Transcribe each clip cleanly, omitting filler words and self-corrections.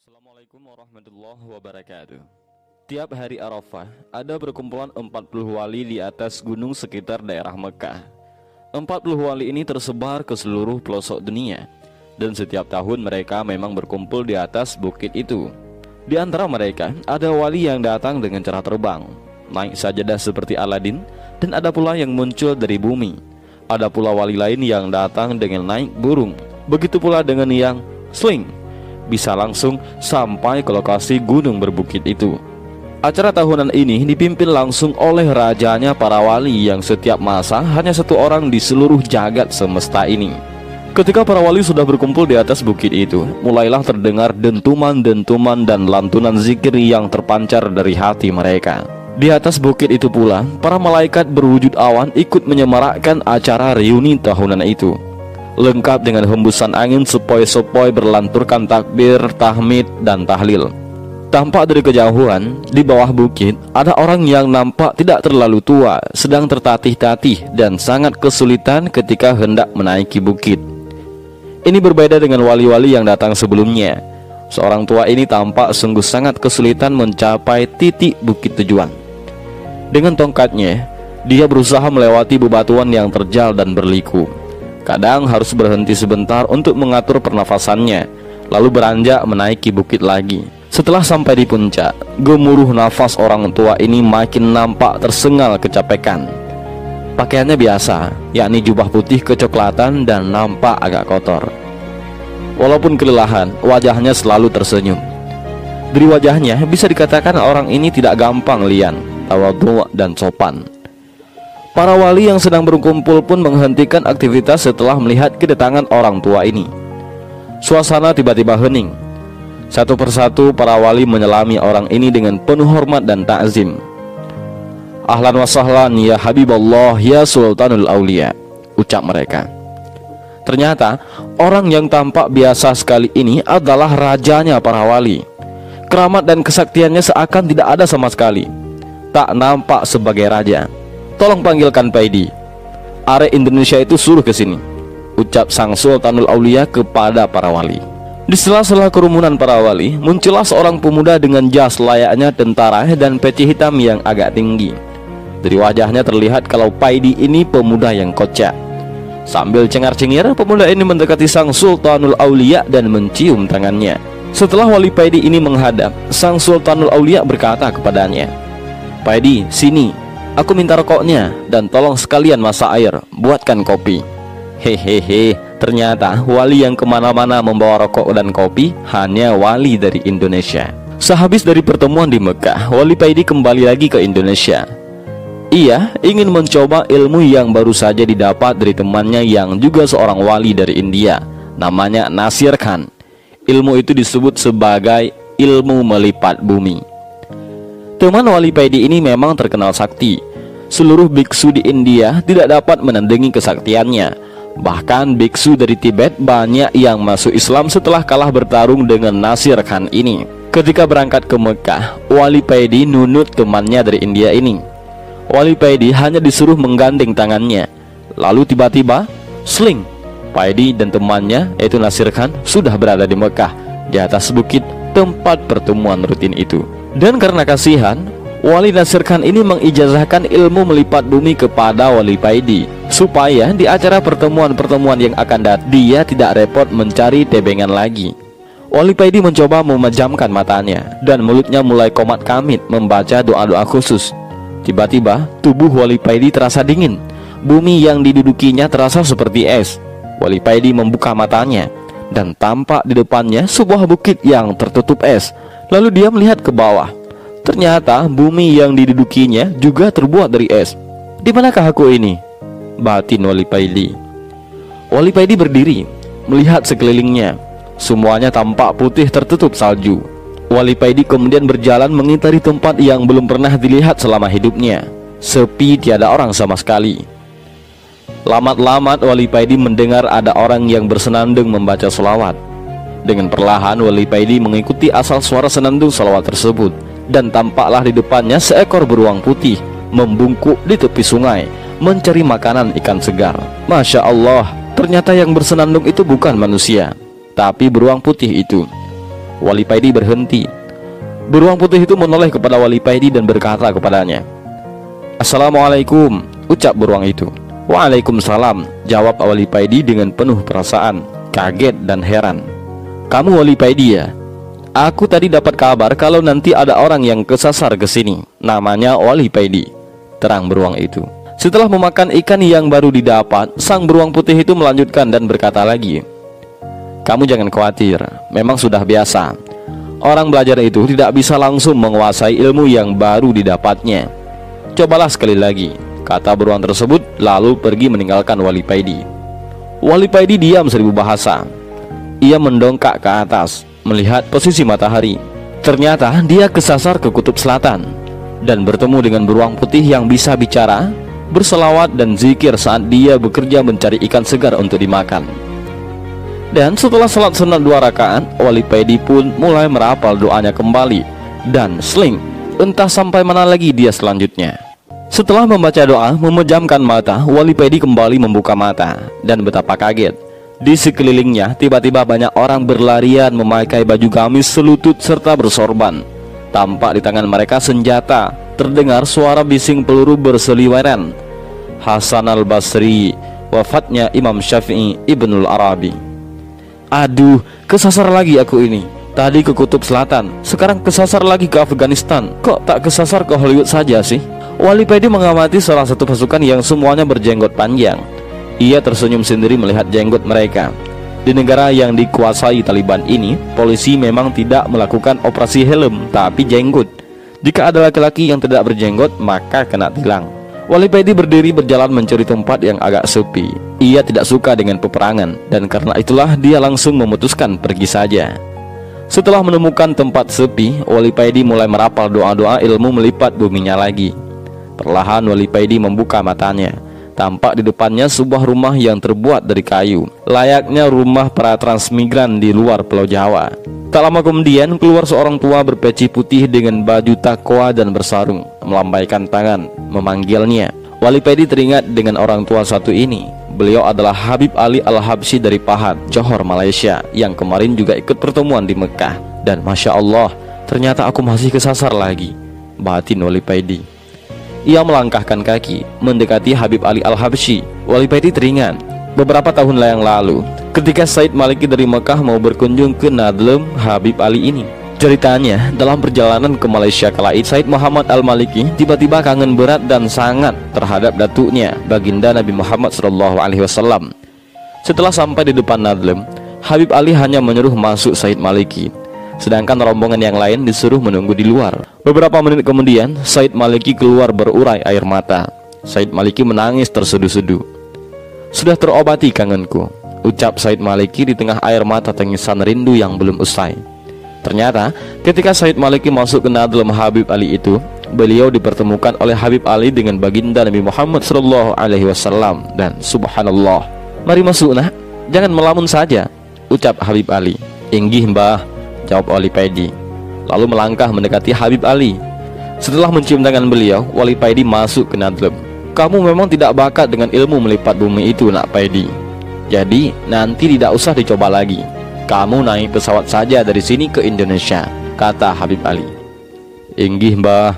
Assalamualaikum warahmatullahi wabarakatuh. Tiap hari Arafah ada berkumpulan 40 wali di atas gunung sekitar daerah Mekah. 40 wali ini tersebar ke seluruh pelosok dunia, dan setiap tahun mereka memang berkumpul di atas bukit itu. Di antara mereka ada wali yang datang dengan cara terbang, naik sajadah seperti Aladin, dan ada pula yang muncul dari bumi. Ada pula wali lain yang datang dengan naik burung. Begitu pula dengan yang sling, bisa langsung sampai ke lokasi gunung berbukit itu. Acara tahunan ini dipimpin langsung oleh rajanya para wali yang setiap masa hanya satu orang di seluruh jagat semesta ini. Ketika para wali sudah berkumpul di atas bukit itu, mulailah terdengar dentuman-dentuman dan lantunan zikir yang terpancar dari hati mereka. Di atas bukit itu pula, para malaikat berwujud awan ikut menyemarakkan acara reuni tahunan itu, lengkap dengan hembusan angin sepoi-sepoi berlanturkan takbir, tahmid, dan tahlil. Tampak dari kejauhan, di bawah bukit, ada orang yang nampak tidak terlalu tua, sedang tertatih-tatih dan sangat kesulitan ketika hendak menaiki bukit. Ini berbeda dengan wali-wali yang datang sebelumnya. Seorang tua ini tampak sungguh sangat kesulitan mencapai titik bukit tujuan. Dengan tongkatnya, dia berusaha melewati bebatuan yang terjal dan berliku. Kadang harus berhenti sebentar untuk mengatur pernafasannya, lalu beranjak menaiki bukit lagi. Setelah sampai di puncak, gemuruh nafas orang tua ini makin nampak tersengal kecapekan. Pakaiannya biasa, yakni jubah putih kecoklatan dan nampak agak kotor. Walaupun kelelahan, wajahnya selalu tersenyum. Dari wajahnya bisa dikatakan orang ini tidak gampang lian, tawadhu dan sopan. Para wali yang sedang berkumpul pun menghentikan aktivitas setelah melihat kedatangan orang tua ini. Suasana tiba-tiba hening. Satu persatu para wali menyelami orang ini dengan penuh hormat dan ta'zim. Ahlan wa sahlan ya Habiballah ya Sultanul Aulia, ucap mereka. Ternyata orang yang tampak biasa sekali ini adalah rajanya para wali. Keramat dan kesaktiannya seakan tidak ada sama sekali, tak nampak sebagai raja. Tolong panggilkan Paidi. Are Indonesia itu suruh ke sini, ucap sang Sultanul Aulia kepada para wali. Di sela-sela kerumunan para wali, muncullah seorang pemuda dengan jas layaknya tentara dan peci hitam yang agak tinggi. Dari wajahnya terlihat kalau Paidi ini pemuda yang kocak. Sambil cengar-cengir, pemuda ini mendekati sang Sultanul Aulia dan mencium tangannya. Setelah wali Paidi ini menghadap, sang Sultanul Aulia berkata kepadanya, "Paidi, sini. Aku minta rokoknya dan tolong sekalian masak air, buatkan kopi." Hehehe, ternyata wali yang kemana-mana membawa rokok dan kopi hanya wali dari Indonesia. Sehabis dari pertemuan di Mekah, wali Paidi kembali lagi ke Indonesia. Ia ingin mencoba ilmu yang baru saja didapat dari temannya yang juga seorang wali dari India, namanya Nasir Khan. Ilmu itu disebut sebagai ilmu melipat bumi. Teman wali Paidi ini memang terkenal sakti. Seluruh biksu di India tidak dapat menandingi kesaktiannya. Bahkan biksu dari Tibet banyak yang masuk Islam setelah kalah bertarung dengan Nasir Khan ini. Ketika berangkat ke Mekah, wali Paidi nunut temannya dari India ini. Wali Paidi hanya disuruh menggandeng tangannya. Lalu tiba-tiba, sling, Paidi dan temannya yaitu Nasir Khan sudah berada di Mekah, di atas bukit tempat pertemuan rutin itu. Dan karena kasihan, wali Nasir Khan ini mengijazahkan ilmu melipat bumi kepada wali Paidi, supaya di acara pertemuan-pertemuan yang akan datang dia tidak repot mencari tebengan lagi. Wali Paidi mencoba memejamkan matanya, dan mulutnya mulai komat kamit membaca doa-doa khusus. Tiba-tiba tubuh wali Paidi terasa dingin. Bumi yang didudukinya terasa seperti es. Wali Paidi membuka matanya, dan tampak di depannya sebuah bukit yang tertutup es. Lalu dia melihat ke bawah. Ternyata bumi yang didudukinya juga terbuat dari es. Di manakah aku ini? Batin wali Paidi. Wali Paidi berdiri, melihat sekelilingnya. Semuanya tampak putih tertutup salju. Wali Paidi kemudian berjalan mengitari tempat yang belum pernah dilihat selama hidupnya. Sepi, tiada orang sama sekali. Lamat-lamat wali Paidi mendengar ada orang yang bersenandung membaca selawat. Dengan perlahan wali Paidi mengikuti asal suara senandung selawat tersebut, dan tampaklah di depannya seekor beruang putih membungkuk di tepi sungai mencari makanan ikan segar. Masya Allah, ternyata yang bersenandung itu bukan manusia, tapi beruang putih itu. Wali Paidi berhenti. Beruang putih itu menoleh kepada Wali Paidi dan berkata kepadanya, "Assalamualaikum," ucap beruang itu. "Waalaikumsalam," jawab Wali Paidi dengan penuh perasaan, kaget dan heran. "Kamu Wali Paidi ya? Aku tadi dapat kabar kalau nanti ada orang yang kesasar ke sini. Namanya Wali Paidi," terang beruang itu. Setelah memakan ikan yang baru didapat, sang beruang putih itu melanjutkan dan berkata lagi, "Kamu jangan khawatir, memang sudah biasa. Orang belajar itu tidak bisa langsung menguasai ilmu yang baru didapatnya. Cobalah sekali lagi," kata beruang tersebut, lalu pergi meninggalkan Wali Paidi. Wali Paidi diam seribu bahasa. Ia mendongak ke atas, melihat posisi matahari. Ternyata dia kesasar ke kutub selatan dan bertemu dengan beruang putih yang bisa bicara, berselawat dan zikir saat dia bekerja mencari ikan segar untuk dimakan. Dan setelah salat sunat 2 rakaat, Wali Paidi pun mulai merapal doanya kembali. Dan seling, entah sampai mana lagi dia selanjutnya. Setelah membaca doa, memejamkan mata, Wali Paidi kembali membuka mata. Dan betapa kaget, di sekelilingnya tiba-tiba banyak orang berlarian memakai baju gamis selutut serta bersorban. Tampak di tangan mereka senjata. Terdengar suara bising peluru berseliweran. Hasan al-Basri, wafatnya Imam Syafi'i Ibnul Arabi. "Aduh, kesasar lagi aku ini. Tadi ke kutub selatan, sekarang kesasar lagi ke Afghanistan. Kok tak kesasar ke Hollywood saja sih?" Wali Paidi mengamati salah satu pasukan yang semuanya berjenggot panjang. Ia tersenyum sendiri melihat jenggot mereka. Di negara yang dikuasai Taliban ini, polisi memang tidak melakukan operasi helm, tapi jenggot. Jika ada laki-laki yang tidak berjenggot, maka kena tilang. Wali Paidi berdiri berjalan mencari tempat yang agak sepi. Ia tidak suka dengan peperangan, dan karena itulah dia langsung memutuskan pergi saja. Setelah menemukan tempat sepi, Wali Paidi mulai merapal doa-doa ilmu melipat buminya lagi. Perlahan Wali Paidi membuka matanya. Tampak di depannya sebuah rumah yang terbuat dari kayu, layaknya rumah para transmigran di luar Pulau Jawa. Tak lama kemudian keluar seorang tua berpeci putih dengan baju takwa dan bersarung, melambaikan tangan, memanggilnya. Wali Paidi teringat dengan orang tua satu ini. Beliau adalah Habib Ali Al-Habsyi dari Pahang, Johor, Malaysia, yang kemarin juga ikut pertemuan di Mekah. Dan Masya Allah, ternyata aku masih kesasar lagi, batin Wali Paidi. Ia melangkahkan kaki mendekati Habib Ali Al-Habsyi. Wali Paidi teringat beberapa tahun yang lalu ketika Said Maliki dari Mekah mau berkunjung ke Nadlem Habib Ali ini. Ceritanya, dalam perjalanan ke Malaysia kala itu, Said Muhammad Al-Maliki tiba-tiba kangen berat dan sangat terhadap datuknya, baginda Nabi Muhammad SAW. Setelah sampai di depan Nadlem, Habib Ali hanya menyuruh masuk Said Maliki, sedangkan rombongan yang lain disuruh menunggu di luar. Beberapa menit kemudian, Said Maliki keluar berurai air mata. Said Maliki menangis terseduh-seduh. "Sudah terobati kangenku," ucap Said Maliki di tengah air mata tangisan rindu yang belum usai. Ternyata, ketika Said Maliki masuk ke Nadlem Habib Ali itu, beliau dipertemukan oleh Habib Ali dengan baginda Nabi Muhammad SAW. Dan subhanallah, "Mari masuk nak, jangan melamun saja," ucap Habib Ali. "Inggih mbah," jawab Wali Paidi, lalu melangkah mendekati Habib Ali. Setelah mencium tangan beliau, Wali Paidi masuk ke Nadlem. "Kamu memang tidak bakat dengan ilmu melipat bumi itu, nak Paidi. Jadi nanti tidak usah dicoba lagi. Kamu naik pesawat saja dari sini ke Indonesia," kata Habib Ali. "Inggih mbah.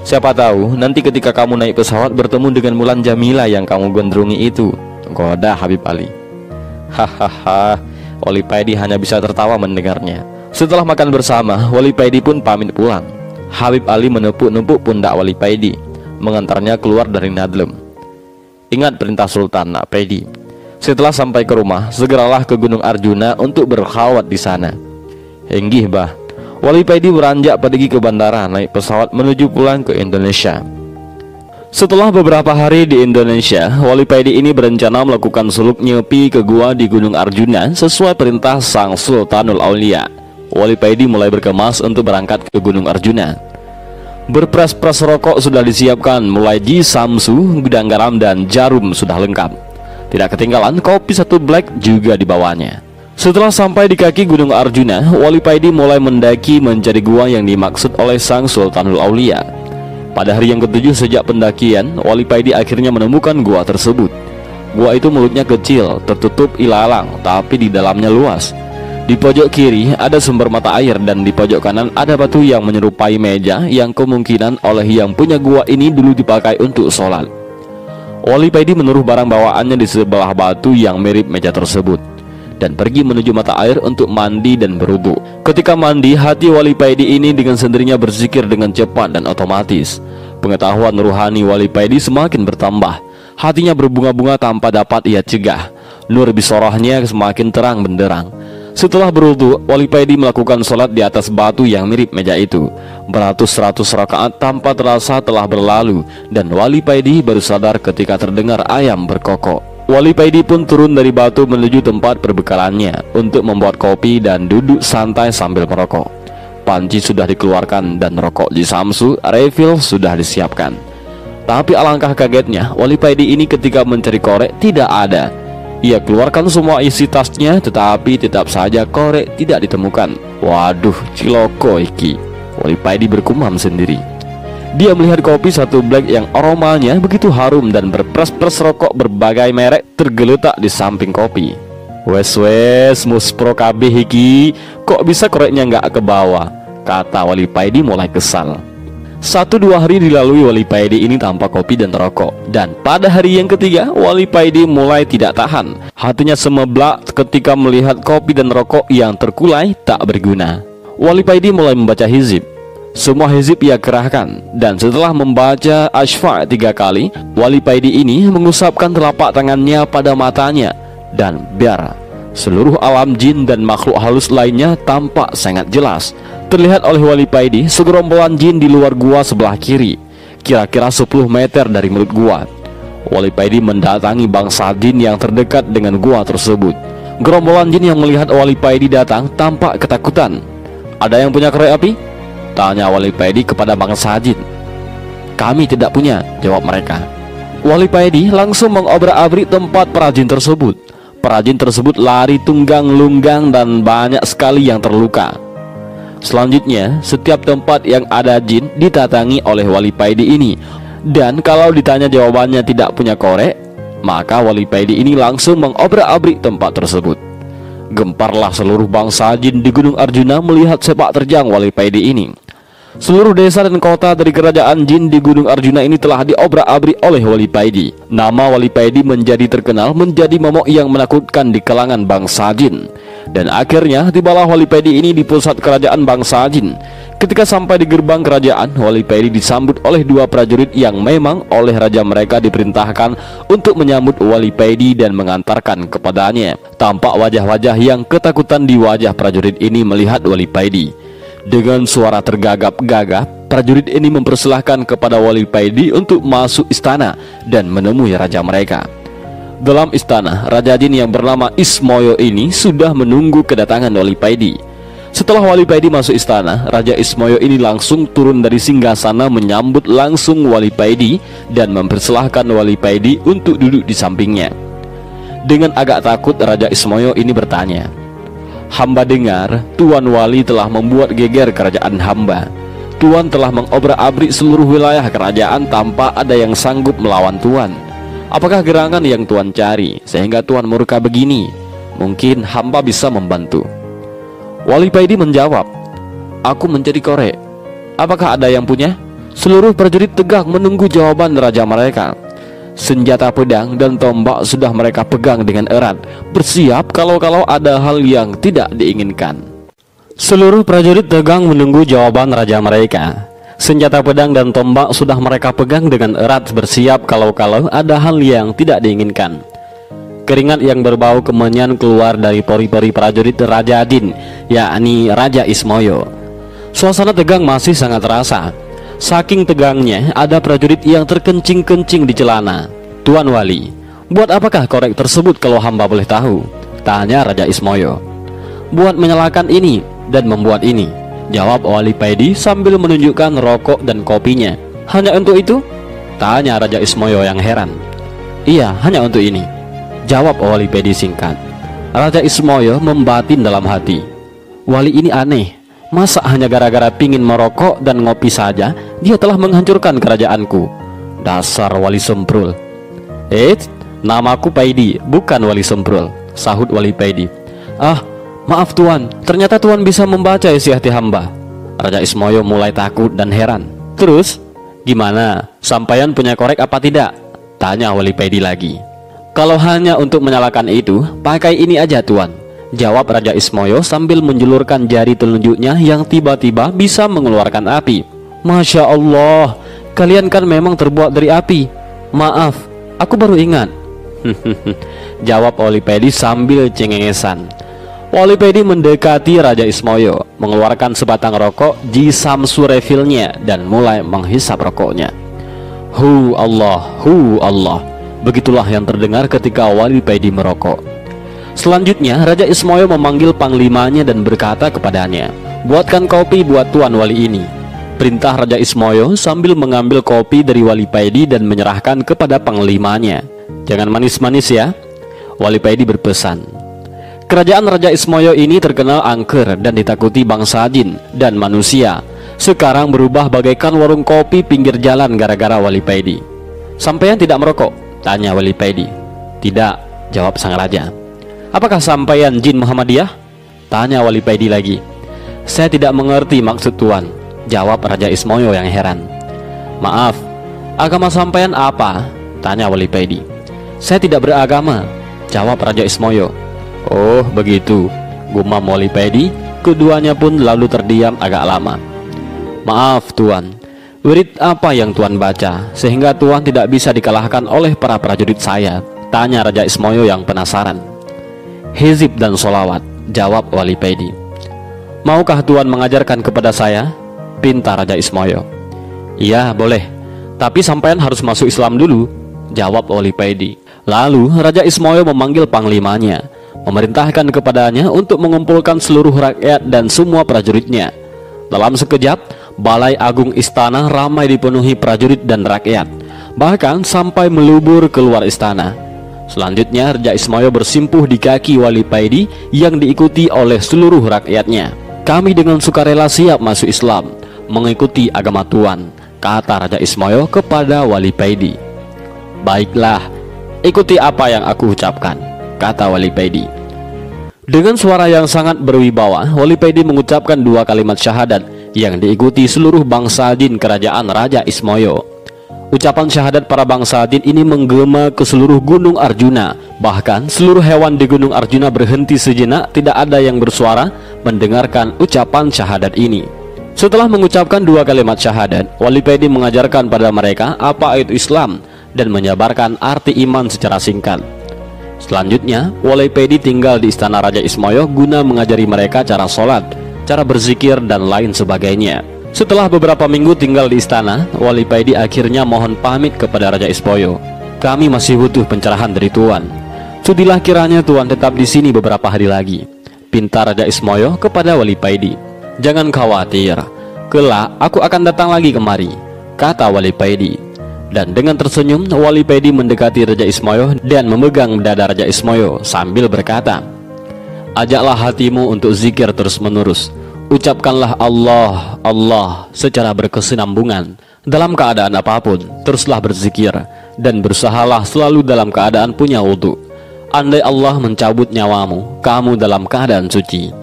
Siapa tahu nanti ketika kamu naik pesawat bertemu dengan Mulan Jamila yang kamu gondrungi itu," goda Habib Ali. Hahaha. Wali Paidi hanya bisa tertawa mendengarnya. Setelah makan bersama, Wali Paidi pun pamit pulang. Habib Ali menepuk-nepuk pundak Wali Paidi, mengantarnya keluar dari Nadlem. "Ingat perintah Sultan, nak Paidi. Setelah sampai ke rumah, segeralah ke Gunung Arjuna untuk berkhawat di sana." "Inggih bah." Wali Paidi beranjak pergi ke bandara, naik pesawat menuju pulang ke Indonesia. Setelah beberapa hari di Indonesia, Wali Paidi ini berencana melakukan suluk nyepi ke gua di Gunung Arjuna sesuai perintah Sang Sultanul Aulia. Wali Paidi mulai berkemas untuk berangkat ke Gunung Arjuna. Berpres-pres rokok sudah disiapkan, mulai di samsu, gudang garam dan jarum sudah lengkap. Tidak ketinggalan kopi satu black juga dibawanya. Setelah sampai di kaki Gunung Arjuna, Wali Paidi mulai mendaki mencari gua yang dimaksud oleh Sang Sultanul Aulia. Pada hari yang ketujuh sejak pendakian, Wali Paidi akhirnya menemukan gua tersebut. Gua itu mulutnya kecil, tertutup ilalang, tapi di dalamnya luas. Di pojok kiri ada sumber mata air dan di pojok kanan ada batu yang menyerupai meja yang kemungkinan oleh yang punya gua ini dulu dipakai untuk sholat. Wali Paidi menaruh barang bawaannya di sebelah batu yang mirip meja tersebut dan pergi menuju mata air untuk mandi dan berwudu. Ketika mandi, hati Wali Paidi ini dengan sendirinya berzikir dengan cepat dan otomatis. Pengetahuan ruhani Wali Paidi semakin bertambah. Hatinya berbunga-bunga tanpa dapat ia cegah. Nur bisorohnya semakin terang benderang. Setelah berwudu, Wali Paidi melakukan sholat di atas batu yang mirip meja itu. Beratus-ratus rakaat tanpa terasa telah berlalu, dan Wali Paidi baru sadar ketika terdengar ayam berkokok. Wali Paidi pun turun dari batu menuju tempat perbekalannya untuk membuat kopi dan duduk santai sambil merokok. Panci sudah dikeluarkan dan rokok di Samsu refill sudah disiapkan. Tapi alangkah kagetnya Wali Paidi ini ketika mencari korek tidak ada. Ia keluarkan semua isi tasnya, tetapi tetap saja korek tidak ditemukan. Waduh, ciloko iki. Wali Paidi bergumam sendiri. Dia melihat kopi satu black yang aromanya begitu harum dan berpres-pres rokok berbagai merek tergeletak di samping kopi. Wes muspro kabeh iki, kok bisa koreknya nggak ke bawah? Kata Wali Paidi mulai kesal. 1-2 hari dilalui Wali Paidi ini tanpa kopi dan rokok. Dan pada hari yang ketiga, Wali Paidi mulai tidak tahan. Hatinya semeblak ketika melihat kopi dan rokok yang terkulai tak berguna. Wali Paidi mulai membaca hizib. Semua hizib ia kerahkan. Dan setelah membaca Asy-Syafa' 3 kali, Wali Paidi ini mengusapkan telapak tangannya pada matanya. Dan biar seluruh alam jin dan makhluk halus lainnya tampak sangat jelas. Terlihat oleh Wali Paidi segerombolan jin di luar gua sebelah kiri, kira-kira 10 meter dari mulut gua. Wali Paidi mendatangi bangsa jin yang terdekat dengan gua tersebut. Gerombolan jin yang melihat Wali Paidi datang tampak ketakutan. Ada yang punya korek api? Tanya Wali Paidi kepada bangsa jin. Kami tidak punya, jawab mereka. Wali Paidi langsung mengobrak-abrik tempat para jin tersebut. Para jin tersebut lari tunggang lunggang dan banyak sekali yang terluka. Selanjutnya, setiap tempat yang ada jin ditatangi oleh Wali Paidi ini. Dan kalau ditanya jawabannya tidak punya korek, maka Wali Paidi ini langsung mengobrak-abrik tempat tersebut. Gemparlah seluruh bangsa jin di Gunung Arjuna melihat sepak terjang Wali Paidi ini. Seluruh desa dan kota dari kerajaan jin di Gunung Arjuna ini telah diobrak-abrik oleh Wali Paidi. Nama Wali Paidi menjadi terkenal, menjadi momok yang menakutkan di kalangan bangsa jin. Dan akhirnya tibalah Wali Paidi ini di pusat kerajaan bangsa jin. Ketika sampai di gerbang kerajaan, Wali Paidi disambut oleh 2 prajurit yang memang oleh raja mereka diperintahkan untuk menyambut Wali Paidi dan mengantarkan kepadanya. Tampak wajah-wajah yang ketakutan di wajah prajurit ini melihat Wali Paidi. Dengan suara tergagap-gagap, prajurit ini mempersilahkan kepada Wali Paidi untuk masuk istana dan menemui raja mereka. Dalam istana, Raja Jin yang bernama Ismoyo ini sudah menunggu kedatangan Wali Paidi. Setelah Wali Paidi masuk istana, Raja Ismoyo ini langsung turun dari singgasana menyambut langsung Wali Paidi dan mempersilahkan Wali Paidi untuk duduk di sampingnya. Dengan agak takut, Raja Ismoyo ini bertanya, hamba dengar Tuan Wali telah membuat geger kerajaan hamba. Tuan telah mengobrak-abrik seluruh wilayah kerajaan tanpa ada yang sanggup melawan Tuan. Apakah gerangan yang Tuan cari sehingga Tuan murka begini? Mungkin hamba bisa membantu. Wali Paidi menjawab, aku mencari korek. Apakah ada yang punya? Seluruh prajurit tegak menunggu jawaban raja mereka. Senjata pedang dan tombak sudah mereka pegang dengan erat, bersiap kalau-kalau ada hal yang tidak diinginkan. Seluruh prajurit tegang menunggu jawaban raja mereka. Senjata pedang dan tombak sudah mereka pegang dengan erat, bersiap kalau-kalau ada hal yang tidak diinginkan. Keringat yang berbau kemenyan keluar dari pori-pori prajurit Raja Jin, yakni Raja Ismoyo. Suasana tegang masih sangat terasa. Saking tegangnya, ada prajurit yang terkencing-kencing di celana. Tuan Wali, buat apakah korek tersebut kalau hamba boleh tahu? Tanya Raja Ismoyo. Buat menyalakan ini dan membuat ini, jawab Wali Paidi sambil menunjukkan rokok dan kopinya. Hanya untuk itu? Tanya Raja Ismoyo yang heran. Iya, hanya untuk ini, jawab Wali Paidi singkat. Raja Ismoyo membatin dalam hati, Wali ini aneh. Masa hanya gara-gara pingin merokok dan ngopi saja dia telah menghancurkan kerajaanku? Dasar Wali Semprul. Namaku Paidi, bukan Wali Semprul, sahut Wali Paidi. Ah, Maaf Tuan, ternyata Tuan bisa membaca isi hati hamba. Raja Ismoyo mulai takut dan heran. Terus, gimana? Sampaian punya korek apa tidak? Tanya Wali Pedi lagi. Kalau hanya untuk menyalakan itu, pakai ini aja Tuan, jawab Raja Ismoyo sambil menjulurkan jari telunjuknya yang tiba-tiba bisa mengeluarkan api. Masya Allah, kalian kan memang terbuat dari api. Maaf, aku baru ingat. Jawab Wali Pedi sambil cengengesan. Wali Pedi mendekati Raja Ismoyo, mengeluarkan sebatang rokok di Samsu refillnya dan mulai menghisap rokoknya. Hu Allah. Begitulah yang terdengar ketika Wali Pedi merokok. Selanjutnya Raja Ismoyo memanggil panglimanya dan berkata kepadanya, buatkan kopi buat Tuan Wali ini. Perintah Raja Ismoyo sambil mengambil kopi dari Wali Pedi dan menyerahkan kepada panglimanya. Jangan manis-manis ya, Wali Pedi berpesan. Kerajaan Raja Ismoyo ini terkenal angker dan ditakuti bangsa jin dan manusia. Sekarang berubah bagaikan warung kopi pinggir jalan gara-gara Wali Pedi. Sampaian tidak merokok? Tanya Wali Pedi. Tidak, jawab sang raja. Apakah sampaian jin Muhammadiyah? Tanya Wali Pedi lagi. Saya tidak mengerti maksud Tuan, jawab Raja Ismoyo yang heran. Maaf, agama sampaian apa? Tanya Wali Pedi. Saya tidak beragama, jawab Raja Ismoyo. Oh begitu, gumam Wali Pedi. Keduanya pun lalu terdiam agak lama. Maaf Tuan, wirid apa yang Tuan baca sehingga Tuan tidak bisa dikalahkan oleh para prajurit saya? Tanya Raja Ismoyo yang penasaran. Hizib dan solawat, jawab Wali Pedi. Maukah Tuan mengajarkan kepada saya? Pinta Raja Ismoyo. Iya boleh, tapi sampean harus masuk Islam dulu, jawab Wali Pedi. Lalu Raja Ismoyo memanggil panglimanya, memerintahkan kepadanya untuk mengumpulkan seluruh rakyat dan semua prajuritnya. Dalam sekejap, balai agung istana ramai dipenuhi prajurit dan rakyat, bahkan sampai melubur keluar istana. Selanjutnya Raja Ismoyo bersimpuh di kaki Wali Pedi yang diikuti oleh seluruh rakyatnya. Kami dengan sukarela siap masuk Islam, mengikuti agama Tuan, kata Raja Ismoyo kepada Wali Pedi. Baiklah, ikuti apa yang aku ucapkan, kata Wali Pedi. Dengan suara yang sangat berwibawa, Wali Pedi mengucapkan 2 kalimat syahadat yang diikuti seluruh bangsa jin kerajaan Raja Ismoyo. Ucapan syahadat para bangsa jin ini menggema ke seluruh gunung Arjuna. Bahkan seluruh hewan di gunung Arjuna berhenti sejenak, tidak ada yang bersuara mendengarkan ucapan syahadat ini. Setelah mengucapkan 2 kalimat syahadat, Wali Pedi mengajarkan pada mereka apa itu Islam dan menjabarkan arti iman secara singkat. Selanjutnya, Wali Pedi tinggal di istana Raja Ismoyo guna mengajari mereka cara sholat, cara berzikir, dan lain sebagainya. Setelah beberapa minggu tinggal di istana, Wali Pedi akhirnya mohon pamit kepada Raja Ismoyo. Kami masih butuh pencerahan dari Tuan. Sudilah kiranya Tuan tetap di sini beberapa hari lagi, pinta Raja Ismoyo kepada Wali Pedi. Jangan khawatir, kelak aku akan datang lagi kemari, kata Wali Pedi. Dan dengan tersenyum, Wali Pedi mendekati Raja Ismoyo dan memegang dada Raja Ismoyo sambil berkata, ajaklah hatimu untuk zikir terus-menerus. Ucapkanlah Allah, Allah secara berkesinambungan. Dalam keadaan apapun, teruslah berzikir dan berusahalah selalu dalam keadaan punya wudu. Andai Allah mencabut nyawamu, kamu dalam keadaan suci.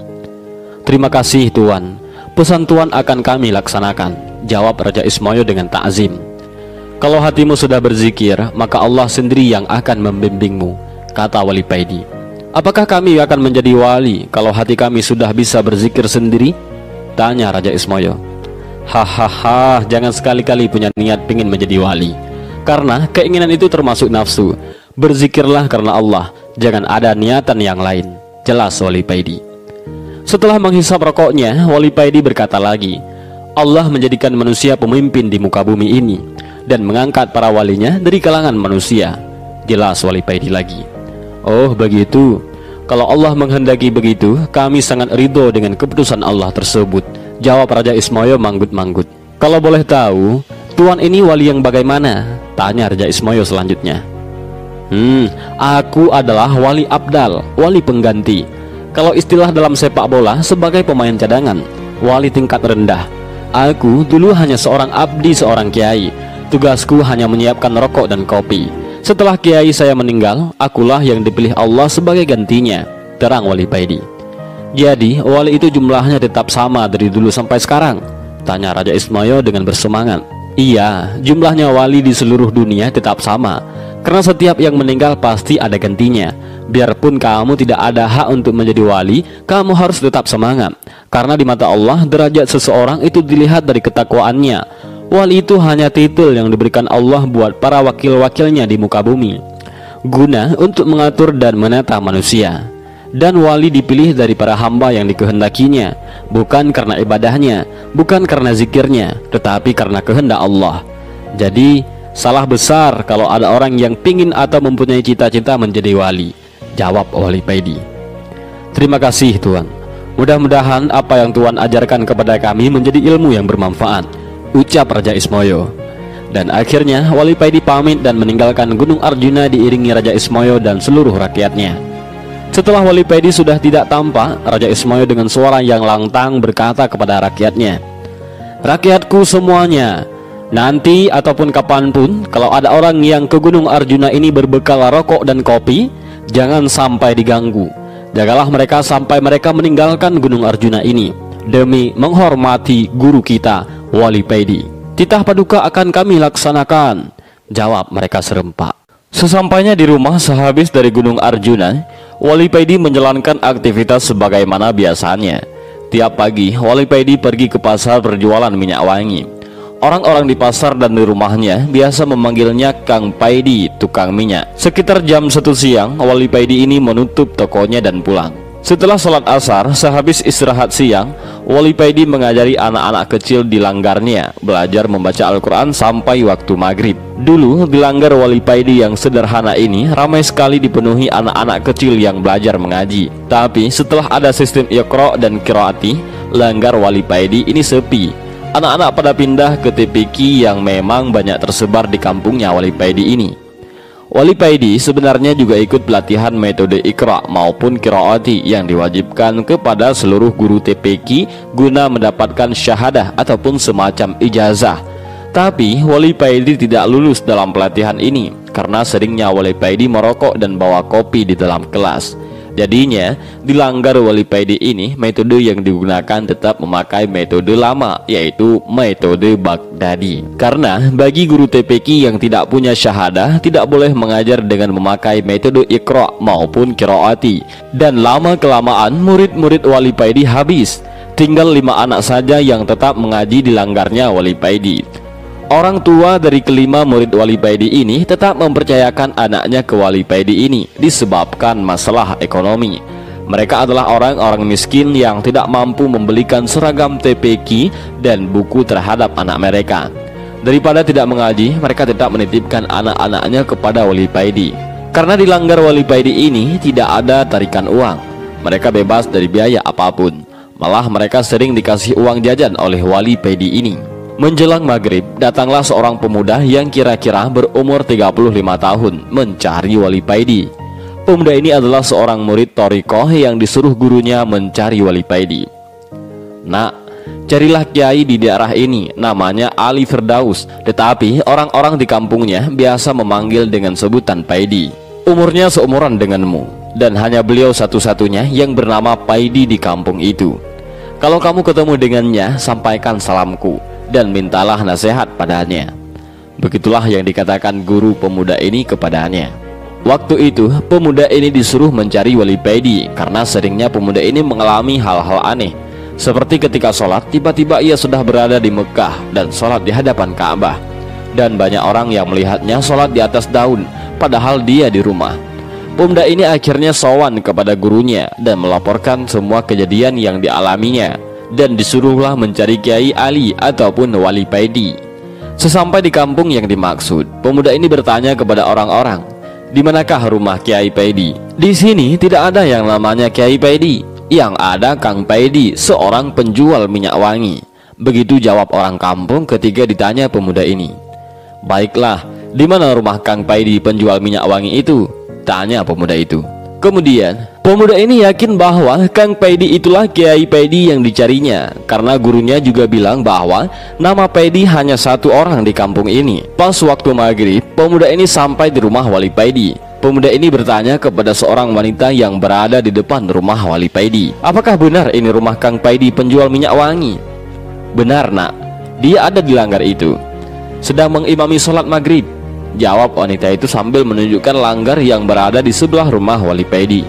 Terima kasih Tuan, pesan Tuan akan kami laksanakan, jawab Raja Ismoyo dengan ta'zim. Kalau hatimu sudah berzikir, maka Allah sendiri yang akan membimbingmu, kata Wali Pedi. Apakah kami akan menjadi wali kalau hati kami sudah bisa berzikir sendiri? Tanya Raja Ismoyo. Hahaha, jangan sekali-kali punya niat ingin menjadi wali, karena keinginan itu termasuk nafsu. Berzikirlah karena Allah, jangan ada niatan yang lain, jelas Wali Pedi. Setelah menghisap rokoknya, Wali Pedi berkata lagi, Allah menjadikan manusia pemimpin di muka bumi ini dan mengangkat para walinya dari kalangan manusia, jelas Wali Pedi lagi. Oh begitu, kalau Allah menghendaki begitu, kami sangat ridho dengan keputusan Allah tersebut, jawab Raja Ismoyo manggut-manggut. Kalau boleh tahu, Tuan ini wali yang bagaimana? Tanya Raja Ismoyo selanjutnya. Aku adalah wali abdal, wali pengganti. Kalau istilah dalam sepak bola, sebagai pemain cadangan, wali tingkat rendah. Aku dulu hanya seorang abdi, seorang kiai. Tugasku hanya menyiapkan rokok dan kopi. Setelah kiai saya meninggal, akulah yang dipilih Allah sebagai gantinya, terang Wali Pedi. Jadi wali itu jumlahnya tetap sama dari dulu sampai sekarang? Tanya Raja Ismail dengan bersemangat. Iya, jumlahnya wali di seluruh dunia tetap sama, karena setiap yang meninggal pasti ada gantinya. Biarpun kamu tidak ada hak untuk menjadi wali, kamu harus tetap semangat, karena di mata Allah derajat seseorang itu dilihat dari ketakwaannya. Wali itu hanya titel yang diberikan Allah buat para wakil-wakilnya di muka bumi, guna untuk mengatur dan menata manusia. Dan wali dipilih dari para hamba yang dikehendakinya, bukan karena ibadahnya, bukan karena zikirnya, tetapi karena kehendak Allah. Jadi salah besar kalau ada orang yang pingin atau mempunyai cita-cita menjadi wali, jawab Wali Paidi. Terima kasih Tuan. Mudah-mudahan apa yang Tuan ajarkan kepada kami menjadi ilmu yang bermanfaat, ucap Raja Ismoyo. Dan akhirnya Wali Paidi pamit dan meninggalkan Gunung Arjuna diiringi Raja Ismoyo dan seluruh rakyatnya. Setelah Wali Paidi sudah tidak tampak, Raja Ismoyo dengan suara yang lantang berkata kepada rakyatnya, "Rakyatku semuanya, nanti ataupun kapanpun kalau ada orang yang ke Gunung Arjuna ini berbekal rokok dan kopi, jangan sampai diganggu. Jagalah mereka sampai mereka meninggalkan Gunung Arjuna ini, demi menghormati guru kita, Wali Paidi." "Titah paduka akan kami laksanakan," jawab mereka serempak. Sesampainya di rumah sehabis dari Gunung Arjuna, Wali Paidi menjalankan aktivitas sebagaimana biasanya. Tiap pagi, Wali Paidi pergi ke pasar berjualan minyak wangi. Orang-orang di pasar dan di rumahnya biasa memanggilnya Kang Paidi, tukang minyak. Sekitar jam 1 siang, Wali Paidi ini menutup tokonya dan pulang. Setelah sholat asar, sehabis istirahat siang, Wali Paidi mengajari anak-anak kecil di langgarnya belajar membaca Al-Quran sampai waktu maghrib. Dulu di langgar Wali Paidi yang sederhana ini ramai sekali dipenuhi anak-anak kecil yang belajar mengaji. Tapi setelah ada sistem Iqra dan Qiraati, langgar Wali Paidi ini sepi. Anak-anak pada pindah ke TPQ yang memang banyak tersebar di kampungnya Wali Paidi ini. Wali Paidi sebenarnya juga ikut pelatihan metode Iqra maupun Qiraati yang diwajibkan kepada seluruh guru TPQ guna mendapatkan syahadah ataupun semacam ijazah. Tapi Wali Paidi tidak lulus dalam pelatihan ini karena seringnya Wali Paidi merokok dan bawa kopi di dalam kelas. Jadinya di langgar Wali Paidi ini metode yang digunakan tetap memakai metode lama, yaitu metode Baghdadi. Karena bagi guru TPQ yang tidak punya syahadah tidak boleh mengajar dengan memakai metode Iqra maupun Qiraati. Dan lama-kelamaan murid-murid Wali Paidi habis. Tinggal 5 anak saja yang tetap mengaji di langgarnya Wali Paidi. Orang tua dari kelima murid Wali Paidi ini tetap mempercayakan anaknya ke Wali Paidi ini disebabkan masalah ekonomi. Mereka adalah orang-orang miskin yang tidak mampu membelikan seragam TPQ dan buku terhadap anak mereka. Daripada tidak mengaji, mereka tetap menitipkan anak-anaknya kepada Wali Paidi. Karena di langgar Wali Paidi ini tidak ada tarikan uang, mereka bebas dari biaya apapun. Malah mereka sering dikasih uang jajan oleh Wali Paidi ini. Menjelang maghrib, datanglah seorang pemuda yang kira-kira berumur 35 tahun mencari Wali Paidi. Pemuda ini adalah seorang murid Thariqah yang disuruh gurunya mencari Wali Paidi. "Nak, carilah kiai di daerah ini, namanya Ali Firdaus, tetapi orang-orang di kampungnya biasa memanggil dengan sebutan Paidi. Umurnya seumuran denganmu, dan hanya beliau satu-satunya yang bernama Paidi di kampung itu. Kalau kamu ketemu dengannya, sampaikan salamku dan mintalah nasihat padanya." Begitulah yang dikatakan guru pemuda ini kepadanya. Waktu itu pemuda ini disuruh mencari Wali Paidi karena seringnya pemuda ini mengalami hal-hal aneh. Seperti ketika sholat, tiba-tiba ia sudah berada di Mekah dan sholat di hadapan Ka'bah. Dan banyak orang yang melihatnya sholat di atas daun, padahal dia di rumah. Pemuda ini akhirnya sowan kepada gurunya dan melaporkan semua kejadian yang dialaminya, dan disuruhlah mencari Kiai Ali ataupun Wali Paidi. Sesampai di kampung yang dimaksud, pemuda ini bertanya kepada orang-orang, "Di manakah rumah Kiai Paidi?" "Di sini tidak ada yang namanya Kiai Paidi. Yang ada Kang Paidi, seorang penjual minyak wangi." Begitu jawab orang kampung ketika ditanya pemuda ini. "Baiklah, di mana rumah Kang Paidi penjual minyak wangi itu?" tanya pemuda itu. Kemudian pemuda ini yakin bahwa Kang Paidi itulah Kiai Paidi yang dicarinya, karena gurunya juga bilang bahwa nama Paidi hanya satu orang di kampung ini. Pas waktu maghrib, pemuda ini sampai di rumah Wali Paidi. pemuda ini bertanya kepada seorang wanita yang berada di depan rumah Wali Paidi. Apakah benar ini rumah Kang Paidi penjual minyak wangi? Benar nak, dia ada di langgar itu, sedang mengimami sholat maghrib, jawab wanita itu sambil menunjukkan langgar yang berada di sebelah rumah Wali Paidi.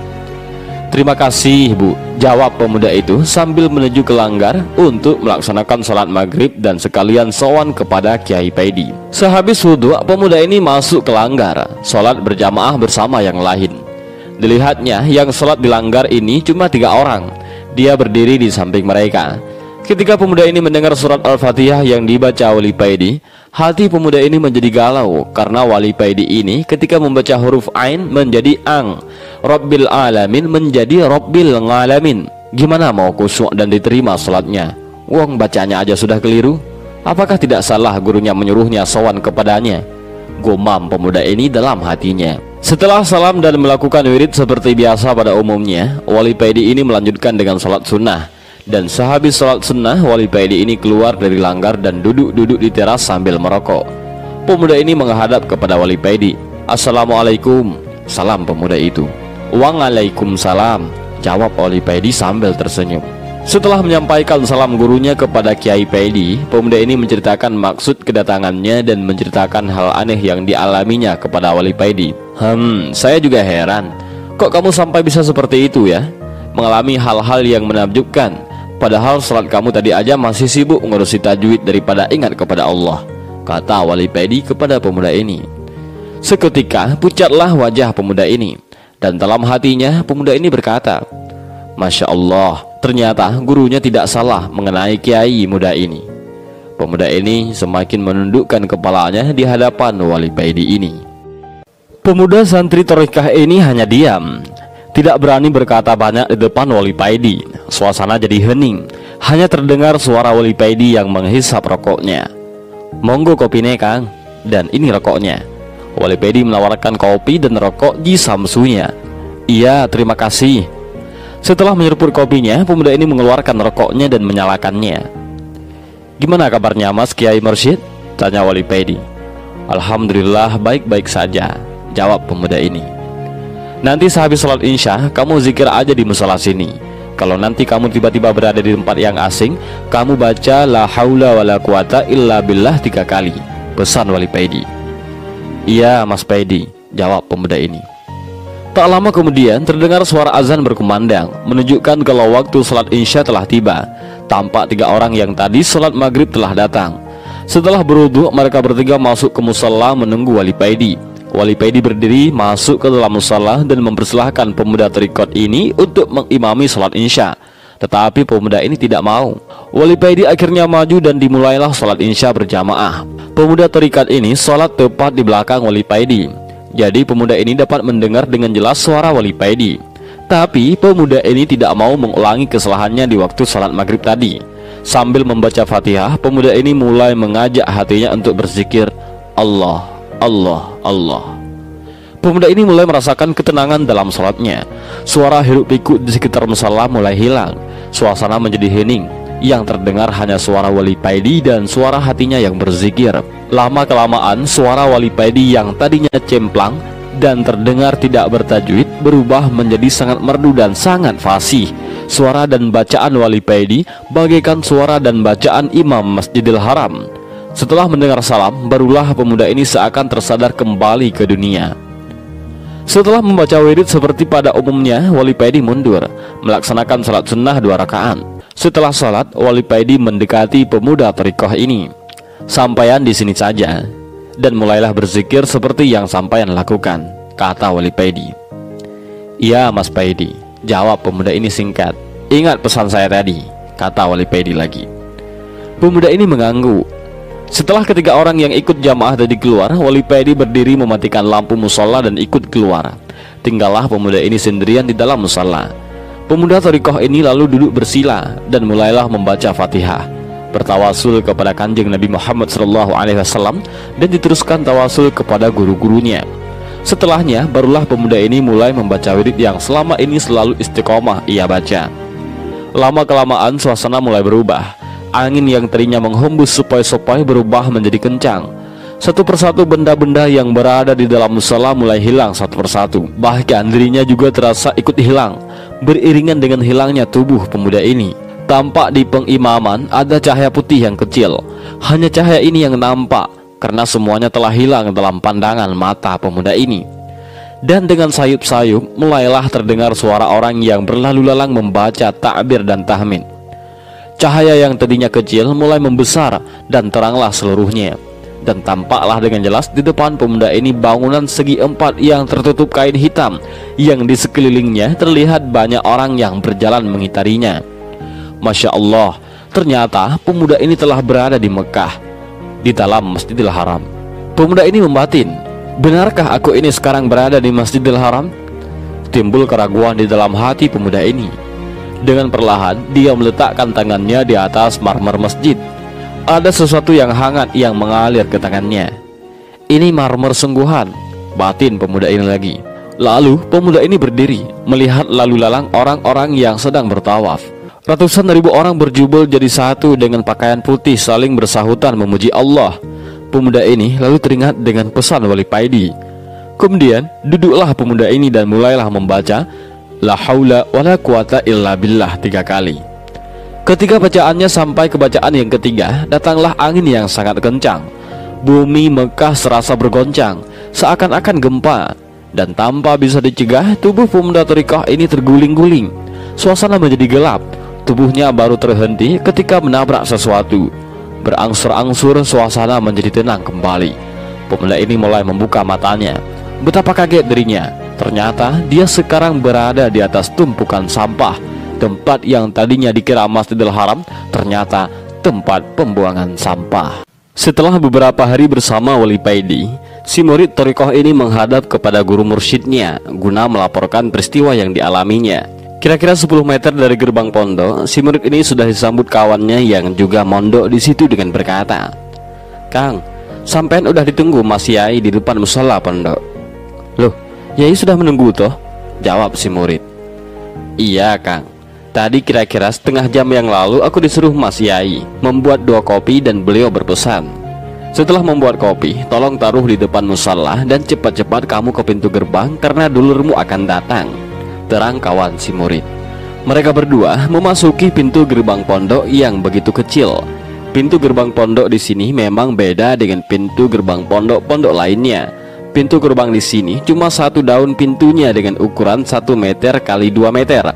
Terima kasih bu, jawab pemuda itu sambil menuju ke langgar untuk melaksanakan sholat maghrib dan sekalian sowan kepada Kiai Paidi. Sehabis wudhu, pemuda ini masuk ke langgar, sholat berjamaah bersama yang lain. Dilihatnya yang sholat di langgar ini cuma 3 orang. Dia berdiri di samping mereka. Ketika pemuda ini mendengar surat Al-Fatihah yang dibaca Wali Paidi, hati pemuda ini menjadi galau karena Wali Paidi ini ketika membaca huruf Ain menjadi Ang, Rabbil Alamin menjadi Rabbil Ngalamin. Gimana mau khusyuk dan diterima sholatnya? Wong bacanya aja sudah keliru. Apakah tidak salah gurunya menyuruhnya sowan kepadanya? Gumam pemuda ini dalam hatinya. Setelah salam dan melakukan wirid seperti biasa pada umumnya, Wali Paidi ini melanjutkan dengan sholat sunnah. Dan sehabis sholat sunnah, Wali Paidi ini keluar dari langgar dan duduk-duduk di teras sambil merokok. Pemuda ini menghadap kepada Wali Paidi. Assalamualaikum, salam pemuda itu. Waalaikumsalam, jawab Wali Paidi sambil tersenyum. Setelah menyampaikan salam gurunya kepada Kiai Paidi, pemuda ini menceritakan maksud kedatangannya dan menceritakan hal aneh yang dialaminya kepada Wali Paidi. Saya juga heran, kok kamu sampai bisa seperti itu ya? Mengalami hal-hal yang menakjubkan. Padahal sholat kamu tadi aja masih sibuk ngurusi tajwid daripada ingat kepada Allah, kata Wali Paidi kepada pemuda ini. Seketika pucatlah wajah pemuda ini, dan dalam hatinya pemuda ini berkata, Masya Allah, ternyata gurunya tidak salah mengenai kiai muda ini. Pemuda ini semakin menundukkan kepalanya di hadapan Wali Paidi ini. Pemuda santri thariqah ini hanya diam, tidak berani berkata banyak di depan Wali Paidi. Suasana jadi hening, hanya terdengar suara Wali Paidi yang menghisap rokoknya. Monggo kopine Kang, dan ini rokoknya. Wali Paidi menawarkan kopi dan rokok di samsunya. Iya, terima kasih. Setelah menyeruput kopinya, pemuda ini mengeluarkan rokoknya dan menyalakannya. Gimana kabarnya Mas Kiai Mursyid? Tanya Wali Paidi. Alhamdulillah baik-baik saja, jawab pemuda ini. Nanti sehabis sholat insya, kamu zikir aja di musola sini. Kalau nanti kamu tiba-tiba berada di tempat yang asing, kamu baca la haula wala quwata illa billah 3 kali, pesan Wali Paidi. Iya Mas Paidi, jawab pemuda ini. Tak lama kemudian terdengar suara azan berkumandang, menunjukkan kalau waktu sholat insya telah tiba. Tampak 3 orang yang tadi sholat maghrib telah datang. Setelah berwudu, mereka bertiga masuk ke musola menunggu Wali Paidi. Wali Paidi berdiri masuk ke dalam musola dan mempersilahkan pemuda thariqat ini untuk mengimami sholat insya. Tetapi pemuda ini tidak mau. Wali Paidi akhirnya maju dan dimulailah sholat insya berjamaah. Pemuda thariqat ini sholat tepat di belakang Wali Paidi. Jadi pemuda ini dapat mendengar dengan jelas suara Wali Paidi. Tapi pemuda ini tidak mau mengulangi kesalahannya di waktu sholat maghrib tadi. Sambil membaca Fatihah, pemuda ini mulai mengajak hatinya untuk berzikir Allah, Allah, Allah. Pemuda ini mulai merasakan ketenangan dalam sholatnya. Suara hiruk pikuk di sekitar musola mulai hilang. Suasana menjadi hening. Yang terdengar hanya suara Wali Paidi dan suara hatinya yang berzikir. Lama-kelamaan suara Wali Paidi yang tadinya cemplang dan terdengar tidak bertajwid berubah menjadi sangat merdu dan sangat fasih. Suara dan bacaan Wali Paidi bagaikan suara dan bacaan Imam Masjidil Haram. Setelah mendengar salam, barulah pemuda ini seakan tersadar kembali ke dunia. Setelah membaca wirid seperti pada umumnya, Wali Paidi mundur, melaksanakan salat sunnah 2 rakaat. Setelah salat, Wali Paidi mendekati pemuda thariqah ini. Sampaian di sini saja, dan mulailah berzikir seperti yang sampaian lakukan, kata Wali Paidi. Iya Mas Paidi, jawab pemuda ini singkat. Ingat pesan saya tadi, kata Wali Paidi lagi. Pemuda ini mengangguk. Setelah ketiga orang yang ikut jamaah tadi keluar, Wali Paidi berdiri mematikan lampu musola dan ikut keluar. Tinggallah pemuda ini sendirian di dalam musola. Pemuda thariqah ini lalu duduk bersila dan mulailah membaca Fatihah, bertawasul kepada Kanjeng Nabi Muhammad SAW, dan diteruskan tawasul kepada guru-gurunya. Setelahnya barulah pemuda ini mulai membaca wirid yang selama ini selalu istiqomah ia baca. Lama-kelamaan suasana mulai berubah. Angin yang tadinya menghembus sepoi-sepoi berubah menjadi kencang. Satu persatu benda-benda yang berada di dalam musala mulai hilang satu persatu. Bahkan dirinya juga terasa ikut hilang, beriringan dengan hilangnya tubuh pemuda ini. Tampak di pengimaman ada cahaya putih yang kecil. Hanya cahaya ini yang nampak, karena semuanya telah hilang dalam pandangan mata pemuda ini. Dan dengan sayup-sayup mulailah terdengar suara orang yang berlalu lalang membaca takbir dan tahmid. Cahaya yang tadinya kecil mulai membesar dan teranglah seluruhnya. Dan tampaklah dengan jelas di depan pemuda ini bangunan segi empat yang tertutup kain hitam, yang di sekelilingnya terlihat banyak orang yang berjalan mengitarinya. Masya Allah, ternyata pemuda ini telah berada di Mekah, di dalam Masjidil Haram. Pemuda ini membatin, benarkah aku ini sekarang berada di Masjidil Haram? Timbul keraguan di dalam hati pemuda ini. Dengan perlahan dia meletakkan tangannya di atas marmer masjid. Ada sesuatu yang hangat yang mengalir ke tangannya. Ini marmer sungguhan, batin pemuda ini lagi. Lalu pemuda ini berdiri, melihat lalu lalang orang-orang yang sedang bertawaf. Ratusan ribu orang berjubel jadi satu dengan pakaian putih saling bersahutan memuji Allah. Pemuda ini lalu teringat dengan pesan Wali Paidi. Kemudian duduklah pemuda ini dan mulailah membaca La haula wala quwata illa billah 3 kali. Ketika bacaannya sampai ke bacaan yang ketiga, datanglah angin yang sangat kencang. Bumi Mekah serasa bergoncang, seakan-akan gempa. Dan tanpa bisa dicegah, tubuh pemuda thariqah ini terguling-guling. Suasana menjadi gelap. Tubuhnya baru terhenti ketika menabrak sesuatu. Berangsur-angsur suasana menjadi tenang kembali. Pemuda ini mulai membuka matanya. Betapa kaget dirinya. Ternyata dia sekarang berada di atas tumpukan sampah. Tempat yang tadinya dikira Masjidil Haram ternyata tempat pembuangan sampah. Setelah beberapa hari bersama Wali Paidi, si murid thariqah ini menghadap kepada guru mursyidnya guna melaporkan peristiwa yang dialaminya. Kira-kira 10 meter dari gerbang pondok, si murid ini sudah disambut kawannya yang juga mondok di situ dengan berkata, "Kang, sampean udah ditunggu Mas Yai di depan musala pondok." "Loh, Yai sudah menunggu toh?" jawab si murid. "Iya Kang, tadi kira-kira setengah jam yang lalu aku disuruh Mas Yai membuat 2 kopi dan beliau berpesan, setelah membuat kopi, tolong taruh di depan musala dan cepat-cepat kamu ke pintu gerbang karena dulurmu akan datang," terang kawan si murid. Mereka berdua memasuki pintu gerbang pondok yang begitu kecil. Pintu gerbang pondok di sini memang beda dengan pintu gerbang pondok-pondok lainnya. Pintu gerbang di sini cuma 1 daun pintunya dengan ukuran 1 meter kali 2 meter,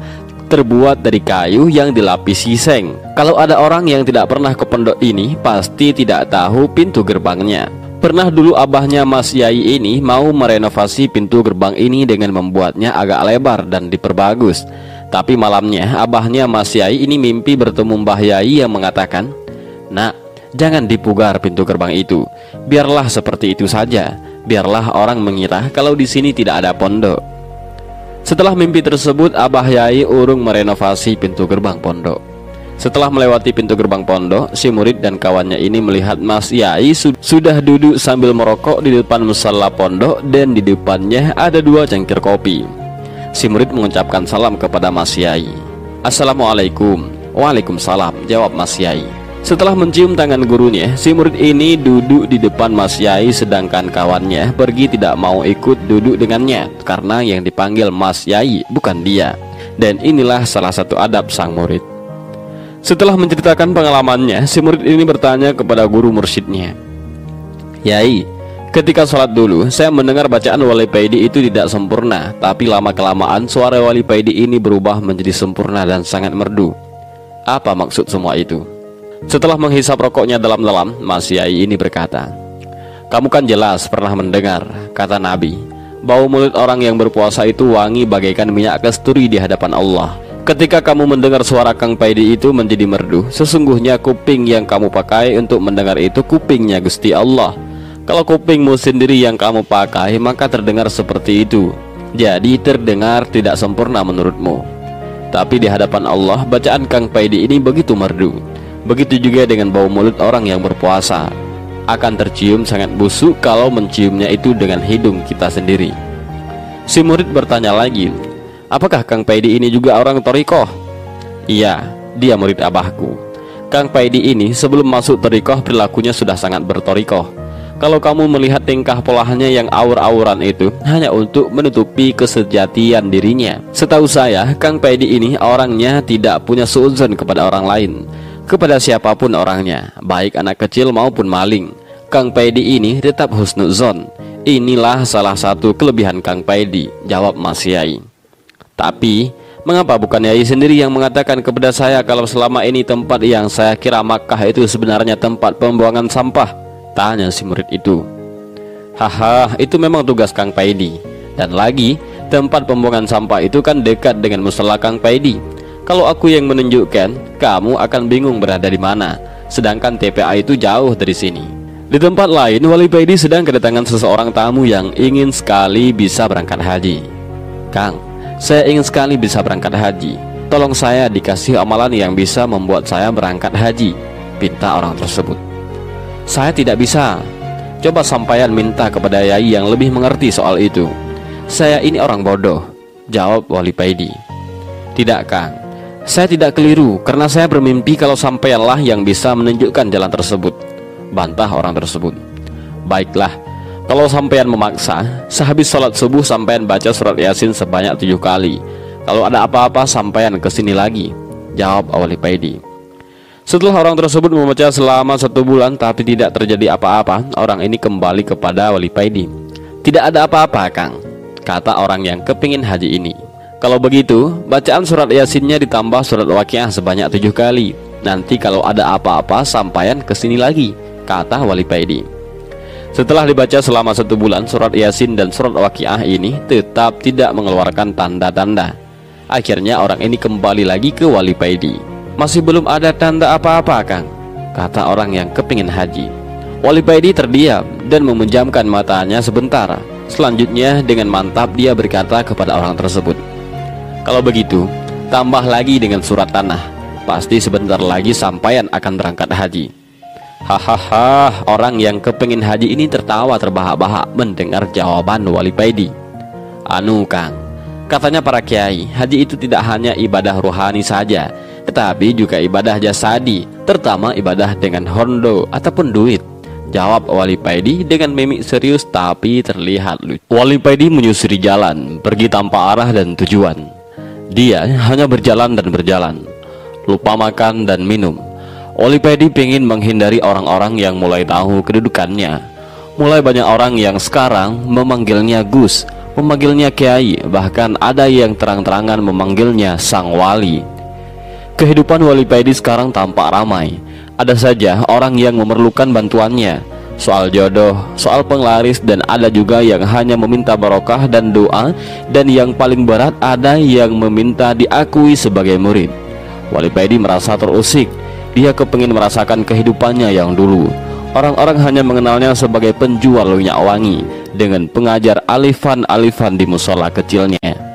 terbuat dari kayu yang dilapisi seng. Kalau ada orang yang tidak pernah ke pondok ini, pasti tidak tahu pintu gerbangnya. Pernah dulu abahnya Mas Yai ini mau merenovasi pintu gerbang ini dengan membuatnya agak lebar dan diperbagus. Tapi malamnya abahnya Mas Yai ini mimpi bertemu Mbah Yai yang mengatakan, "Nak, jangan dipugar pintu gerbang itu. Biarlah seperti itu saja. Biarlah orang mengira kalau di sini tidak ada pondok." Setelah mimpi tersebut, Abah Yai urung merenovasi pintu gerbang pondok. Setelah melewati pintu gerbang pondok, si murid dan kawannya ini melihat Mas Yai sudah duduk sambil merokok di depan musala pondok dan di depannya ada 2 cangkir kopi. Si murid mengucapkan salam kepada Mas Yai. "Assalamualaikum." "Waalaikumsalam," jawab Mas Yai. Setelah mencium tangan gurunya, si murid ini duduk di depan Mas Yai, sedangkan kawannya pergi tidak mau ikut duduk dengannya karena yang dipanggil Mas Yai bukan dia. Dan inilah salah satu adab sang murid. Setelah menceritakan pengalamannya, si murid ini bertanya kepada guru mursyidnya, "Yai, ketika sholat dulu saya mendengar bacaan Wali Paidi itu tidak sempurna, tapi lama-kelamaan suara Wali Paidi ini berubah menjadi sempurna dan sangat merdu. Apa maksud semua itu?" Setelah menghisap rokoknya dalam-dalam, Mas Yai ini berkata, "Kamu kan jelas pernah mendengar kata Nabi, bau mulut orang yang berpuasa itu wangi bagaikan minyak kasturi di hadapan Allah. Ketika kamu mendengar suara Kang Paidi itu menjadi merdu, sesungguhnya kuping yang kamu pakai untuk mendengar itu kupingnya Gusti Allah. Kalau kupingmu sendiri yang kamu pakai, maka terdengar seperti itu. Jadi terdengar tidak sempurna menurutmu. Tapi di hadapan Allah, bacaan Kang Paidi ini begitu merdu. Begitu juga dengan bau mulut orang yang berpuasa. Akan tercium sangat busuk kalau menciumnya itu dengan hidung kita sendiri." Si murid bertanya lagi, "Apakah Kang Paidi ini juga orang thariqah?" "Iya, dia murid abahku. Kang Paidi ini sebelum masuk thariqah perilakunya sudah sangat berthariqah. Kalau kamu melihat tingkah polanya yang aur-auran itu hanya untuk menutupi kesejatian dirinya. Setahu saya, Kang Pedi ini orangnya tidak punya suudzon kepada orang lain, kepada siapapun orangnya, baik anak kecil maupun maling. Kang Pedi ini tetap husnuzon. Inilah salah satu kelebihan Kang Pedi, jawab Mas Yai. Tapi mengapa bukan Yai sendiri yang mengatakan kepada saya kalau selama ini tempat yang saya kira Makkah itu sebenarnya tempat pembuangan sampah? Tanya si murid itu. Haha, itu memang tugas Kang Pedi. Dan lagi, tempat pembuangan sampah itu kan dekat dengan musala Kang Pedi. Kalau aku yang menunjukkan, kamu akan bingung berada di mana. Sedangkan TPA itu jauh dari sini. Di tempat lain, Wali Pedi sedang kedatangan seseorang tamu yang ingin sekali bisa berangkat haji. Kang, saya ingin sekali bisa berangkat haji. Tolong saya dikasih amalan yang bisa membuat saya berangkat haji, pinta orang tersebut. Saya tidak bisa. Coba sampaian minta kepada Yai yang lebih mengerti soal itu. Saya ini orang bodoh, jawab Wali Pedi. Tidak Kang, saya tidak keliru karena saya bermimpi kalau sampaianlah yang bisa menunjukkan jalan tersebut, bantah orang tersebut. Baiklah, kalau sampaian memaksa, sehabis sholat subuh sampaian baca surat Yasin sebanyak 7 kali. Kalau ada apa-apa sampaian kesini lagi, jawab Wali Pedi. Setelah orang tersebut membaca selama 1 bulan tapi tidak terjadi apa-apa, orang ini kembali kepada Wali Pedi. Tidak ada apa-apa Kang, kata orang yang kepingin haji ini. Kalau begitu, bacaan surat Yasinnya ditambah surat Waqiah sebanyak 7 kali. Nanti kalau ada apa-apa sampaian kesini lagi, kata Wali Pedi. Setelah dibaca selama 1 bulan, surat Yasin dan surat Waqiah ini tetap tidak mengeluarkan tanda-tanda. Akhirnya orang ini kembali lagi ke Wali Pedi. Masih belum ada tanda apa-apa Kang, kata orang yang kepingin haji. Wali Pedi terdiam dan memejamkan matanya sebentar. Selanjutnya dengan mantap dia berkata kepada orang tersebut, kalau begitu tambah lagi dengan surat tanah, pasti sebentar lagi sampaian akan berangkat haji. Hahaha, orang yang kepingin haji ini tertawa terbahak-bahak mendengar jawaban Wali Pedi. Anu Kang, katanya para kiai, haji itu tidak hanya ibadah rohani saja, tetapi juga ibadah jasadi, terutama ibadah dengan hondo ataupun duit, jawab Wali Pedi dengan mimik serius tapi terlihat lucu. Wali Pedi menyusuri jalan, pergi tanpa arah dan tujuan. Dia hanya berjalan dan berjalan, lupa makan dan minum. Wali Pedi ingin menghindari orang-orang yang mulai tahu kedudukannya. Mulai banyak orang yang sekarang memanggilnya Gus, memanggilnya Kiai, bahkan ada yang terang-terangan memanggilnya Sang Wali. Kehidupan Wali Pedi sekarang tampak ramai. Ada saja orang yang memerlukan bantuannya, soal jodoh, soal penglaris, dan ada juga yang hanya meminta barokah dan doa. Dan yang paling berat, ada yang meminta diakui sebagai murid. Wali Pedi merasa terusik. Dia kepingin merasakan kehidupannya yang dulu. Orang-orang hanya mengenalnya sebagai penjual minyak wangi dengan pengajar alifan-alifan di musola kecilnya.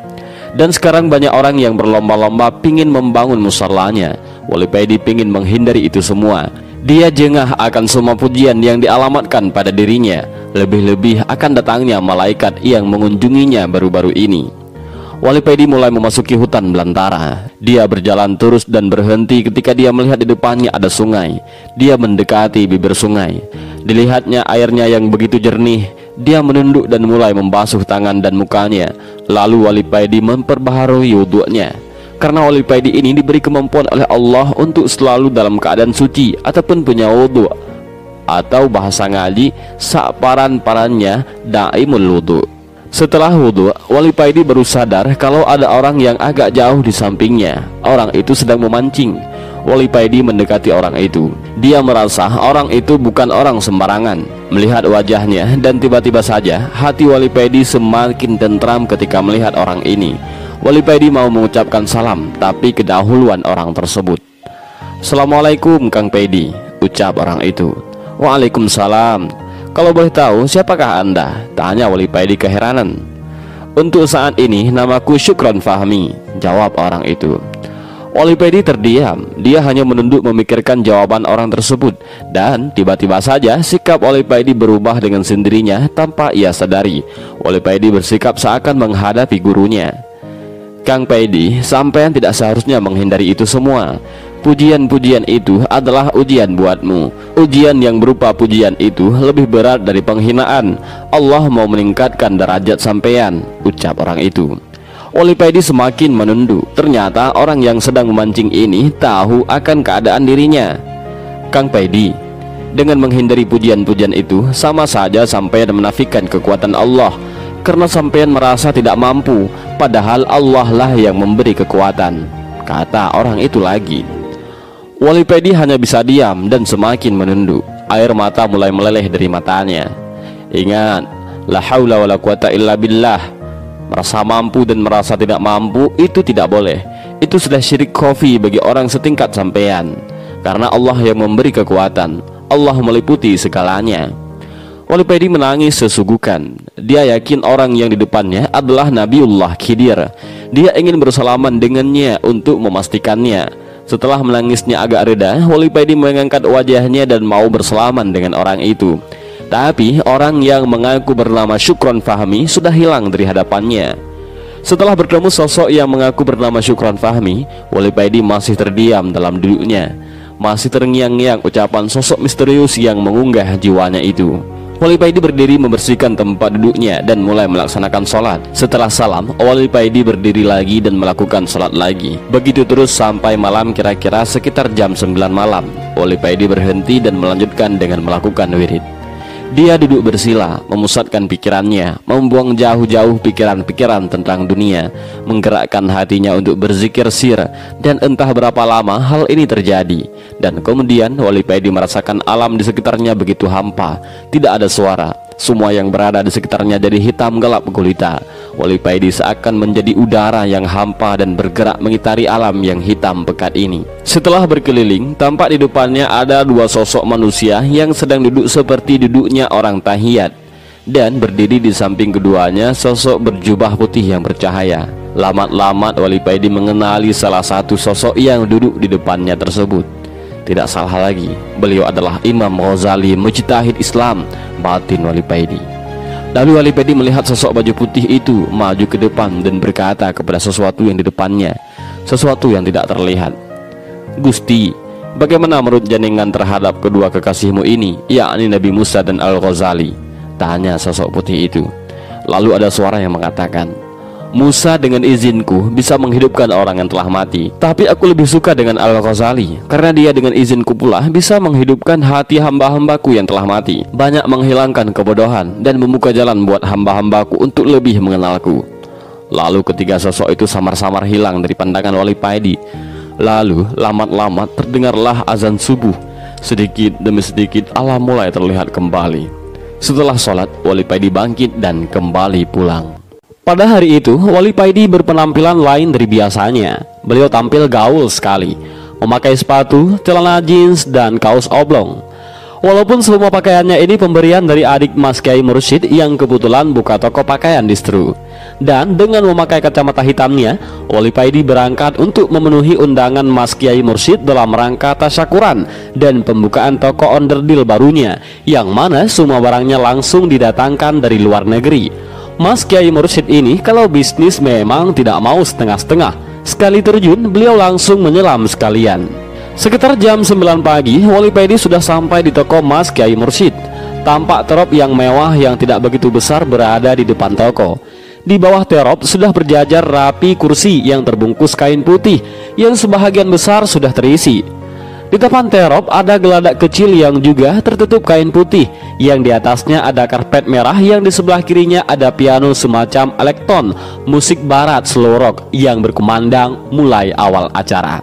Dan sekarang banyak orang yang berlomba-lomba pingin membangun musolanya. Wali Pedi pingin menghindari itu semua. Dia jengah akan semua pujian yang dialamatkan pada dirinya, lebih-lebih akan datangnya malaikat yang mengunjunginya baru-baru ini. Wali Pedi mulai memasuki hutan belantara. Dia berjalan terus dan berhenti ketika dia melihat di depannya ada sungai. Dia mendekati bibir sungai. Dilihatnya airnya yang begitu jernih. Dia menunduk dan mulai membasuh tangan dan mukanya. Lalu Wali Pedi memperbaharui wudhunya. Karena Wali Pedi ini diberi kemampuan oleh Allah untuk selalu dalam keadaan suci ataupun punya wudhu, atau bahasa ngaji saparan-parannya daimul wudhu. Setelah wudhu, Wali Pedi baru sadar kalau ada orang yang agak jauh di sampingnya. Orang itu sedang memancing. Wali Pedi mendekati orang itu. Dia merasa orang itu bukan orang sembarangan. Melihat wajahnya dan tiba-tiba saja hati Wali Pedi semakin tentram ketika melihat orang ini. Wali Pedi mau mengucapkan salam, tapi kedahuluan orang tersebut. Assalamualaikum Kang Pedi, ucap orang itu. Waalaikumsalam. Kalau boleh tahu siapakah Anda? Tanya Wali Pedi keheranan. Untuk saat ini namaku Syukron Fahmi, jawab orang itu. Wali Pedi terdiam. Dia hanya menunduk memikirkan jawaban orang tersebut. Dan tiba-tiba saja sikap Wali Pedi berubah dengan sendirinya tanpa ia sadari. Wali Pedi bersikap seakan menghadapi gurunya. Kang Pedi, sampean tidak seharusnya menghindari itu semua. Pujian-pujian itu adalah ujian buatmu. Ujian yang berupa pujian itu lebih berat dari penghinaan. Allah mau meningkatkan derajat sampean, ucap orang itu. Wali Paidi semakin menunduk. Ternyata orang yang sedang memancing ini tahu akan keadaan dirinya. Kang Paidi, dengan menghindari pujian-pujian itu sama saja sampean menafikan kekuatan Allah, karena sampean merasa tidak mampu, padahal Allah lah yang memberi kekuatan, kata orang itu lagi. Wali Paidi hanya bisa diam dan semakin menunduk. Air mata mulai meleleh dari matanya. Ingat, la haula wala quwata illa billah. Merasa mampu dan merasa tidak mampu itu tidak boleh. Itu sudah syirik khafi bagi orang setingkat sampean. Karena Allah yang memberi kekuatan, Allah meliputi segalanya. Wali Paidi menangis sesugukan. Dia yakin orang yang di depannya adalah Nabiullah Khidir. Dia ingin bersalaman dengannya untuk memastikannya. Setelah menangisnya agak reda, Wali Paidi mengangkat wajahnya dan mau bersalaman dengan orang itu. Tapi orang yang mengaku bernama Syukron Fahmi sudah hilang dari hadapannya. Setelah bertemu sosok yang mengaku bernama Syukron Fahmi, Wali Paidi masih terdiam dalam duduknya. Masih terngiang-ngiang ucapan sosok misterius yang mengunggah jiwanya itu. Wali Paidi berdiri membersihkan tempat duduknya dan mulai melaksanakan sholat. Setelah salam, Wali Paidi berdiri lagi dan melakukan sholat lagi. Begitu terus sampai malam, kira-kira sekitar jam 9 malam. Wali Paidi berhenti dan melanjutkan dengan melakukan wirid. Dia duduk bersila, memusatkan pikirannya, membuang jauh-jauh pikiran-pikiran tentang dunia, menggerakkan hatinya untuk berzikir sir. Dan entah berapa lama hal ini terjadi. Dan kemudian Wali Paidi merasakan alam di sekitarnya begitu hampa, tidak ada suara. Semua yang berada di sekitarnya jadi hitam gelap gulita. Wali Paidi seakan menjadi udara yang hampa dan bergerak mengitari alam yang hitam pekat ini. Setelah berkeliling, tampak di depannya ada dua sosok manusia yang sedang duduk seperti duduknya orang tahiyat. Dan berdiri di samping keduanya sosok berjubah putih yang bercahaya. Lamat-lamat Wali Paidi mengenali salah satu sosok yang duduk di depannya tersebut. Tidak salah lagi, beliau adalah Imam Ghazali, mujtahid Islam, batin Wali Paidi. Lalu Wali Paidi melihat sosok baju putih itu maju ke depan dan berkata kepada sesuatu yang di depannya, sesuatu yang tidak terlihat. Gusti, bagaimana menurut jenengan terhadap kedua kekasihmu ini, yakni Nabi Musa dan Al-Ghazali? Tanya sosok putih itu. Lalu ada suara yang mengatakan, Musa dengan izinku bisa menghidupkan orang yang telah mati, tapi aku lebih suka dengan Al-Ghazali karena dia dengan izinku pula bisa menghidupkan hati hamba-hambaku yang telah mati, banyak menghilangkan kebodohan dan membuka jalan buat hamba-hambaku untuk lebih mengenalku. Lalu ketiga sosok itu samar-samar hilang dari pandangan Wali Paidi. Lalu lamat-lamat terdengarlah azan subuh. Sedikit demi sedikit alam mulai terlihat kembali. Setelah sholat, Wali Paidi bangkit dan kembali pulang. Pada hari itu, Wali Paidi berpenampilan lain dari biasanya. Beliau tampil gaul sekali, memakai sepatu, celana jeans, dan kaos oblong. Walaupun semua pakaiannya ini pemberian dari adik Mas Kiai Mursyid yang kebetulan buka toko pakaian distro. Dan dengan memakai kacamata hitamnya, Wali Paidi berangkat untuk memenuhi undangan Mas Kiai Mursyid dalam rangka tasyakuran dan pembukaan toko onderdil barunya, yang mana semua barangnya langsung didatangkan dari luar negeri. Mas Kiai Mursyid ini kalau bisnis memang tidak mau setengah-setengah. Sekali terjun, beliau langsung menyelam sekalian. Sekitar jam 9 pagi, Wali Paidi sudah sampai di toko Mas Kiai Mursyid. Tampak terop yang mewah yang tidak begitu besar berada di depan toko. Di bawah terop sudah berjajar rapi kursi yang terbungkus kain putih yang sebahagian besar sudah terisi. Di depan terop ada geladak kecil yang juga tertutup kain putih, yang di atasnya ada karpet merah, yang di sebelah kirinya ada piano semacam elektron, musik barat slow rock yang berkumandang mulai awal acara.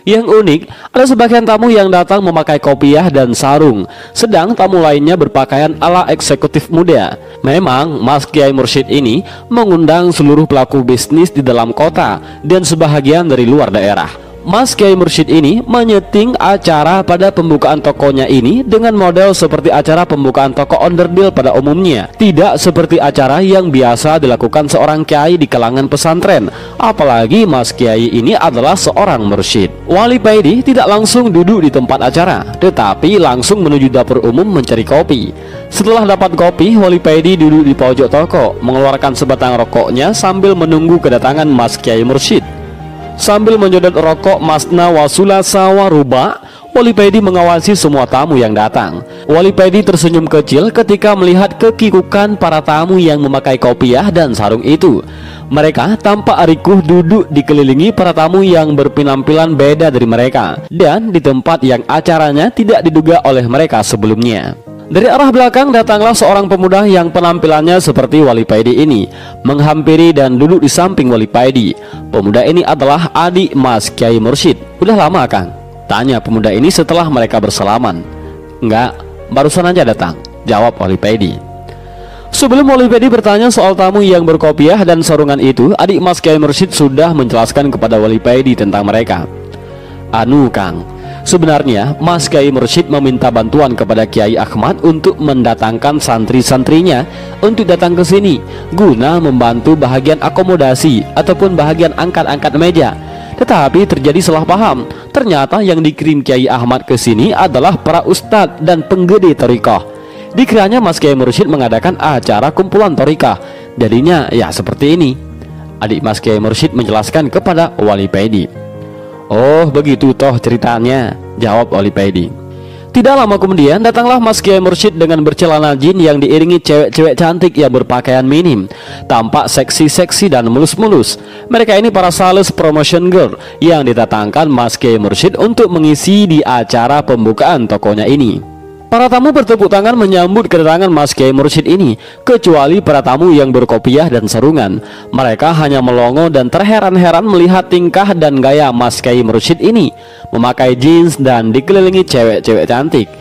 Yang unik, ada sebagian tamu yang datang memakai kopiah dan sarung, sedang tamu lainnya berpakaian ala eksekutif muda. Memang Mas Kiai Mursyid ini mengundang seluruh pelaku bisnis di dalam kota dan sebahagian dari luar daerah. Mas Kiai Mursyid ini menyeting acara pada pembukaan tokonya ini dengan model seperti acara pembukaan toko onderdil pada umumnya, tidak seperti acara yang biasa dilakukan seorang kiai di kalangan pesantren. Apalagi Mas Kiai ini adalah seorang mursyid. Wali Paidi tidak langsung duduk di tempat acara, tetapi langsung menuju dapur umum mencari kopi. Setelah dapat kopi, Wali Paidi duduk di pojok toko, mengeluarkan sebatang rokoknya sambil menunggu kedatangan Mas Kiai Mursyid. Sambil menyodot rokok Masna Wasula Sawaruba, Wali Paidi mengawasi semua tamu yang datang. Wali Paidi tersenyum kecil ketika melihat kekikukan para tamu yang memakai kopiah dan sarung itu. Mereka tampak rikuh duduk dikelilingi para tamu yang berpenampilan beda dari mereka, dan di tempat yang acaranya tidak diduga oleh mereka sebelumnya. Dari arah belakang datanglah seorang pemuda yang penampilannya seperti Wali Paidi ini, menghampiri dan duduk di samping Wali Paidi. Pemuda ini adalah adik Mas Kiai Mursyid. Udah lama, Kang? Tanya pemuda ini setelah mereka bersalaman. Enggak, barusan aja datang, jawab Wali Paidi. Sebelum Wali Paidi bertanya soal tamu yang berkopiah dan sarungan itu, adik Mas Kiai Mursyid sudah menjelaskan kepada Wali Paidi tentang mereka. Anu Kang, sebenarnya Mas Kiai Mursyid meminta bantuan kepada Kiai Ahmad untuk mendatangkan santri-santrinya untuk datang ke sini guna membantu bahagian akomodasi ataupun bahagian angkat-angkat meja. Tetapi terjadi salah paham. Ternyata yang dikirim Kiai Ahmad ke sini adalah para ustadz dan penggede thariqah. Dikiranya Mas Kiai Mursyid mengadakan acara kumpulan thariqah. Jadinya ya seperti ini. Adik Mas Kiai Mursyid menjelaskan kepada Wali Paidi. Oh begitu toh ceritanya, jawab Wali Paidi. Tidak lama kemudian datanglah Mas Kiai Mursyid dengan bercelana jin yang diiringi cewek-cewek cantik yang berpakaian minim, tampak seksi-seksi dan mulus-mulus. Mereka ini para sales promotion girl yang didatangkan Mas Kiai Mursyid untuk mengisi di acara pembukaan tokonya ini. Para tamu bertepuk tangan menyambut kedatangan Mas Kiai Mursyid ini, kecuali para tamu yang berkopiah dan sarungan. Mereka hanya melongo dan terheran-heran melihat tingkah dan gaya Mas Kiai Mursyid ini, memakai jeans dan dikelilingi cewek-cewek cantik.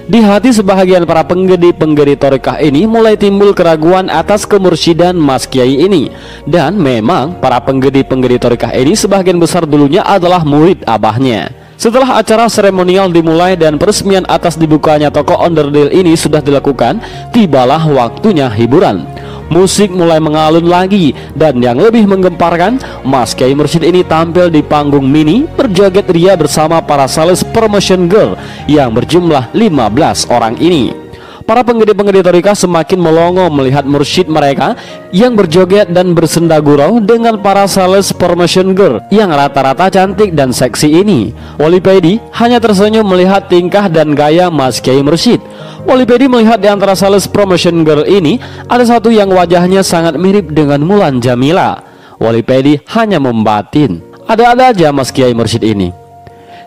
Di hati sebahagian para penggede-penggede thariqah ini mulai timbul keraguan atas kemursyidaan Mas Kiai ini. Dan memang para penggede-penggede thariqah ini sebagian besar dulunya adalah murid abahnya. Setelah acara seremonial dimulai dan peresmian atas dibukanya toko onderdil ini sudah dilakukan, tibalah waktunya hiburan. Musik mulai mengalun lagi, dan yang lebih menggemparkan, Mas Kiai Mursyid ini tampil di panggung mini berjoget ria bersama para sales promotion girl yang berjumlah 15 orang ini. Para penggede-penggede thariqah semakin melongo melihat mursyid mereka yang berjoget dan bersenda gurau dengan para sales promotion girl yang rata-rata cantik dan seksi ini. Wali Paidi hanya tersenyum melihat tingkah dan gaya Mas Kiai Mursyid. Wali Paidi melihat di antara sales promotion girl ini ada satu yang wajahnya sangat mirip dengan Mulan Jamila. Wali Paidi hanya membatin, ada-ada aja Mas Kiai Mursyid ini.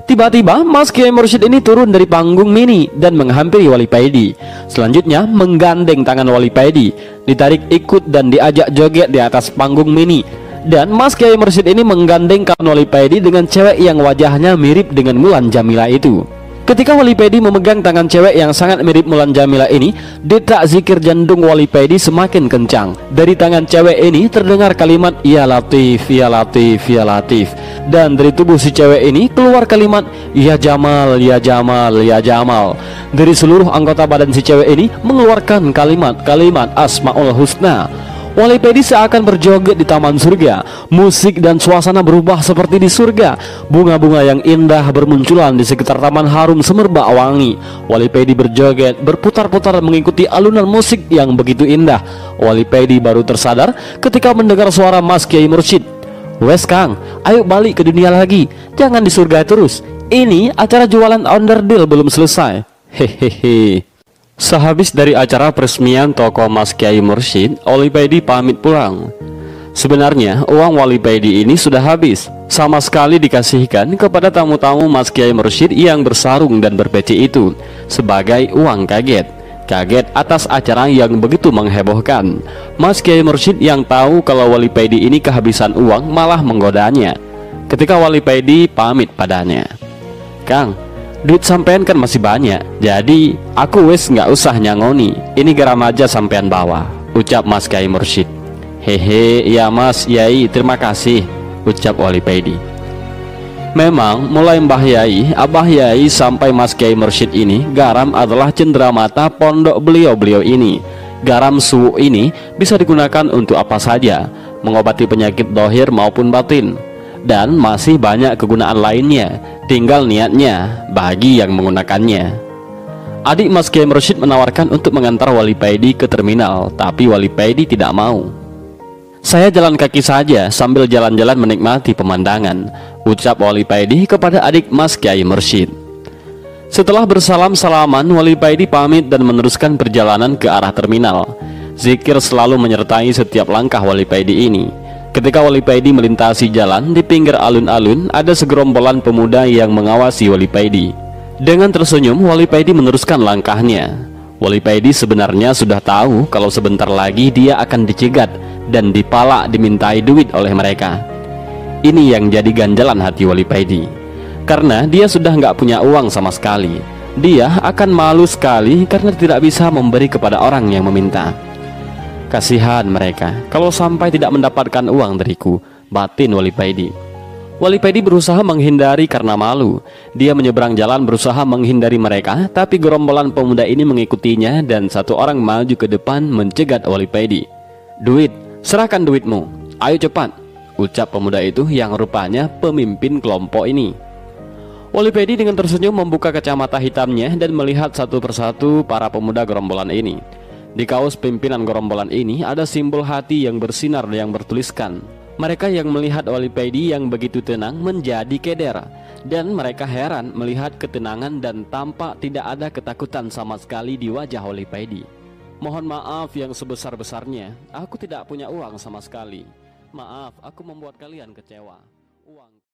Tiba-tiba Mas Kiai Mursyid ini turun dari panggung mini dan menghampiri Wali Paidi. Selanjutnya menggandeng tangan Wali Paidi, ditarik ikut dan diajak joget di atas panggung mini. Dan Mas Kiai Mursyid ini menggandengkan Wali Paidi dengan cewek yang wajahnya mirip dengan Mulan Jamila itu. Ketika Wali Paidi memegang tangan cewek yang sangat mirip Mulan Jamila ini, detak zikir jantung Wali Paidi semakin kencang. Dari tangan cewek ini terdengar kalimat Ya Latif, Ya Latif, Ya Latif. Dan dari tubuh si cewek ini keluar kalimat Ya Jamal, Ya Jamal, Ya Jamal. Dari seluruh anggota badan si cewek ini mengeluarkan kalimat-kalimat Asmaul Husna. Wali Paidi seakan berjoget di taman surga. Musik dan suasana berubah seperti di surga. Bunga-bunga yang indah bermunculan di sekitar taman harum semerbak wangi. Wali Paidi berjoget, berputar-putar mengikuti alunan musik yang begitu indah. Wali Paidi baru tersadar ketika mendengar suara Mas Kiai Mursyid. Wes Kang, ayo balik ke dunia lagi. Jangan di surga terus. Ini acara jualan onderdil belum selesai. Hehehe. Sehabis dari acara peresmian toko Mas Kiai Mursyid, Wali Paidi pamit pulang. Sebenarnya uang Wali Paidi ini sudah habis, sama sekali dikasihkan kepada tamu-tamu Mas Kiai Mursyid yang bersarung dan berpeci itu sebagai uang kaget. Kaget atas acara yang begitu menghebohkan. Mas Kiai Mursyid yang tahu kalau Wali Paidi ini kehabisan uang malah menggodanya. Ketika Wali Paidi pamit padanya, Kang, duit sampean kan masih banyak, jadi aku wes nggak usah nyangoni. Ini garam aja sampean bawa, ucap Mas Kiai Mursyid. Hehe, ya Mas Yai, terima kasih, ucap Wali Paidi. Memang mulai Mbah Yai, Abah Yai sampai Mas Kiai Mursyid ini, garam adalah cenderamata pondok beliau-beliau ini. Garam suwu ini bisa digunakan untuk apa saja, mengobati penyakit dohir maupun batin. Dan masih banyak kegunaan lainnya, tinggal niatnya bagi yang menggunakannya. Adik Mas Kiai Mursyid menawarkan untuk mengantar Wali Paidi ke terminal, tapi Wali Paidi tidak mau. Saya jalan kaki saja sambil jalan-jalan menikmati pemandangan, ucap Wali Paidi kepada adik Mas Kiai Mursyid. Setelah bersalam-salaman, Wali Paidi pamit dan meneruskan perjalanan ke arah terminal. Zikir selalu menyertai setiap langkah Wali Paidi ini. Ketika Wali Paidi melintasi jalan, di pinggir alun-alun ada segerombolan pemuda yang mengawasi Wali Paidi. Dengan tersenyum, Wali Paidi meneruskan langkahnya. Wali Paidi sebenarnya sudah tahu kalau sebentar lagi dia akan dicegat dan dipalak dimintai duit oleh mereka. Ini yang jadi ganjalan hati Wali Paidi. Karena dia sudah nggak punya uang sama sekali. Dia akan malu sekali karena tidak bisa memberi kepada orang yang meminta. Kasihan mereka kalau sampai tidak mendapatkan uang dariku, batin Wali Paidi. Wali Paidi berusaha menghindari karena malu. Dia menyeberang jalan berusaha menghindari mereka, tapi gerombolan pemuda ini mengikutinya dan satu orang maju ke depan mencegat Wali Paidi. "Duit, serahkan duitmu, ayo cepat," ucap pemuda itu yang rupanya pemimpin kelompok ini. Wali Paidi dengan tersenyum membuka kacamata hitamnya dan melihat satu persatu para pemuda gerombolan ini. Di kaos pimpinan gerombolan ini ada simbol hati yang bersinar yang bertuliskan. Mereka yang melihat Wali Paidi yang begitu tenang menjadi keder, dan mereka heran melihat ketenangan dan tampak tidak ada ketakutan sama sekali di wajah Wali Paidi. "Mohon maaf yang sebesar-besarnya, aku tidak punya uang sama sekali. Maaf, aku membuat kalian kecewa. Uang..."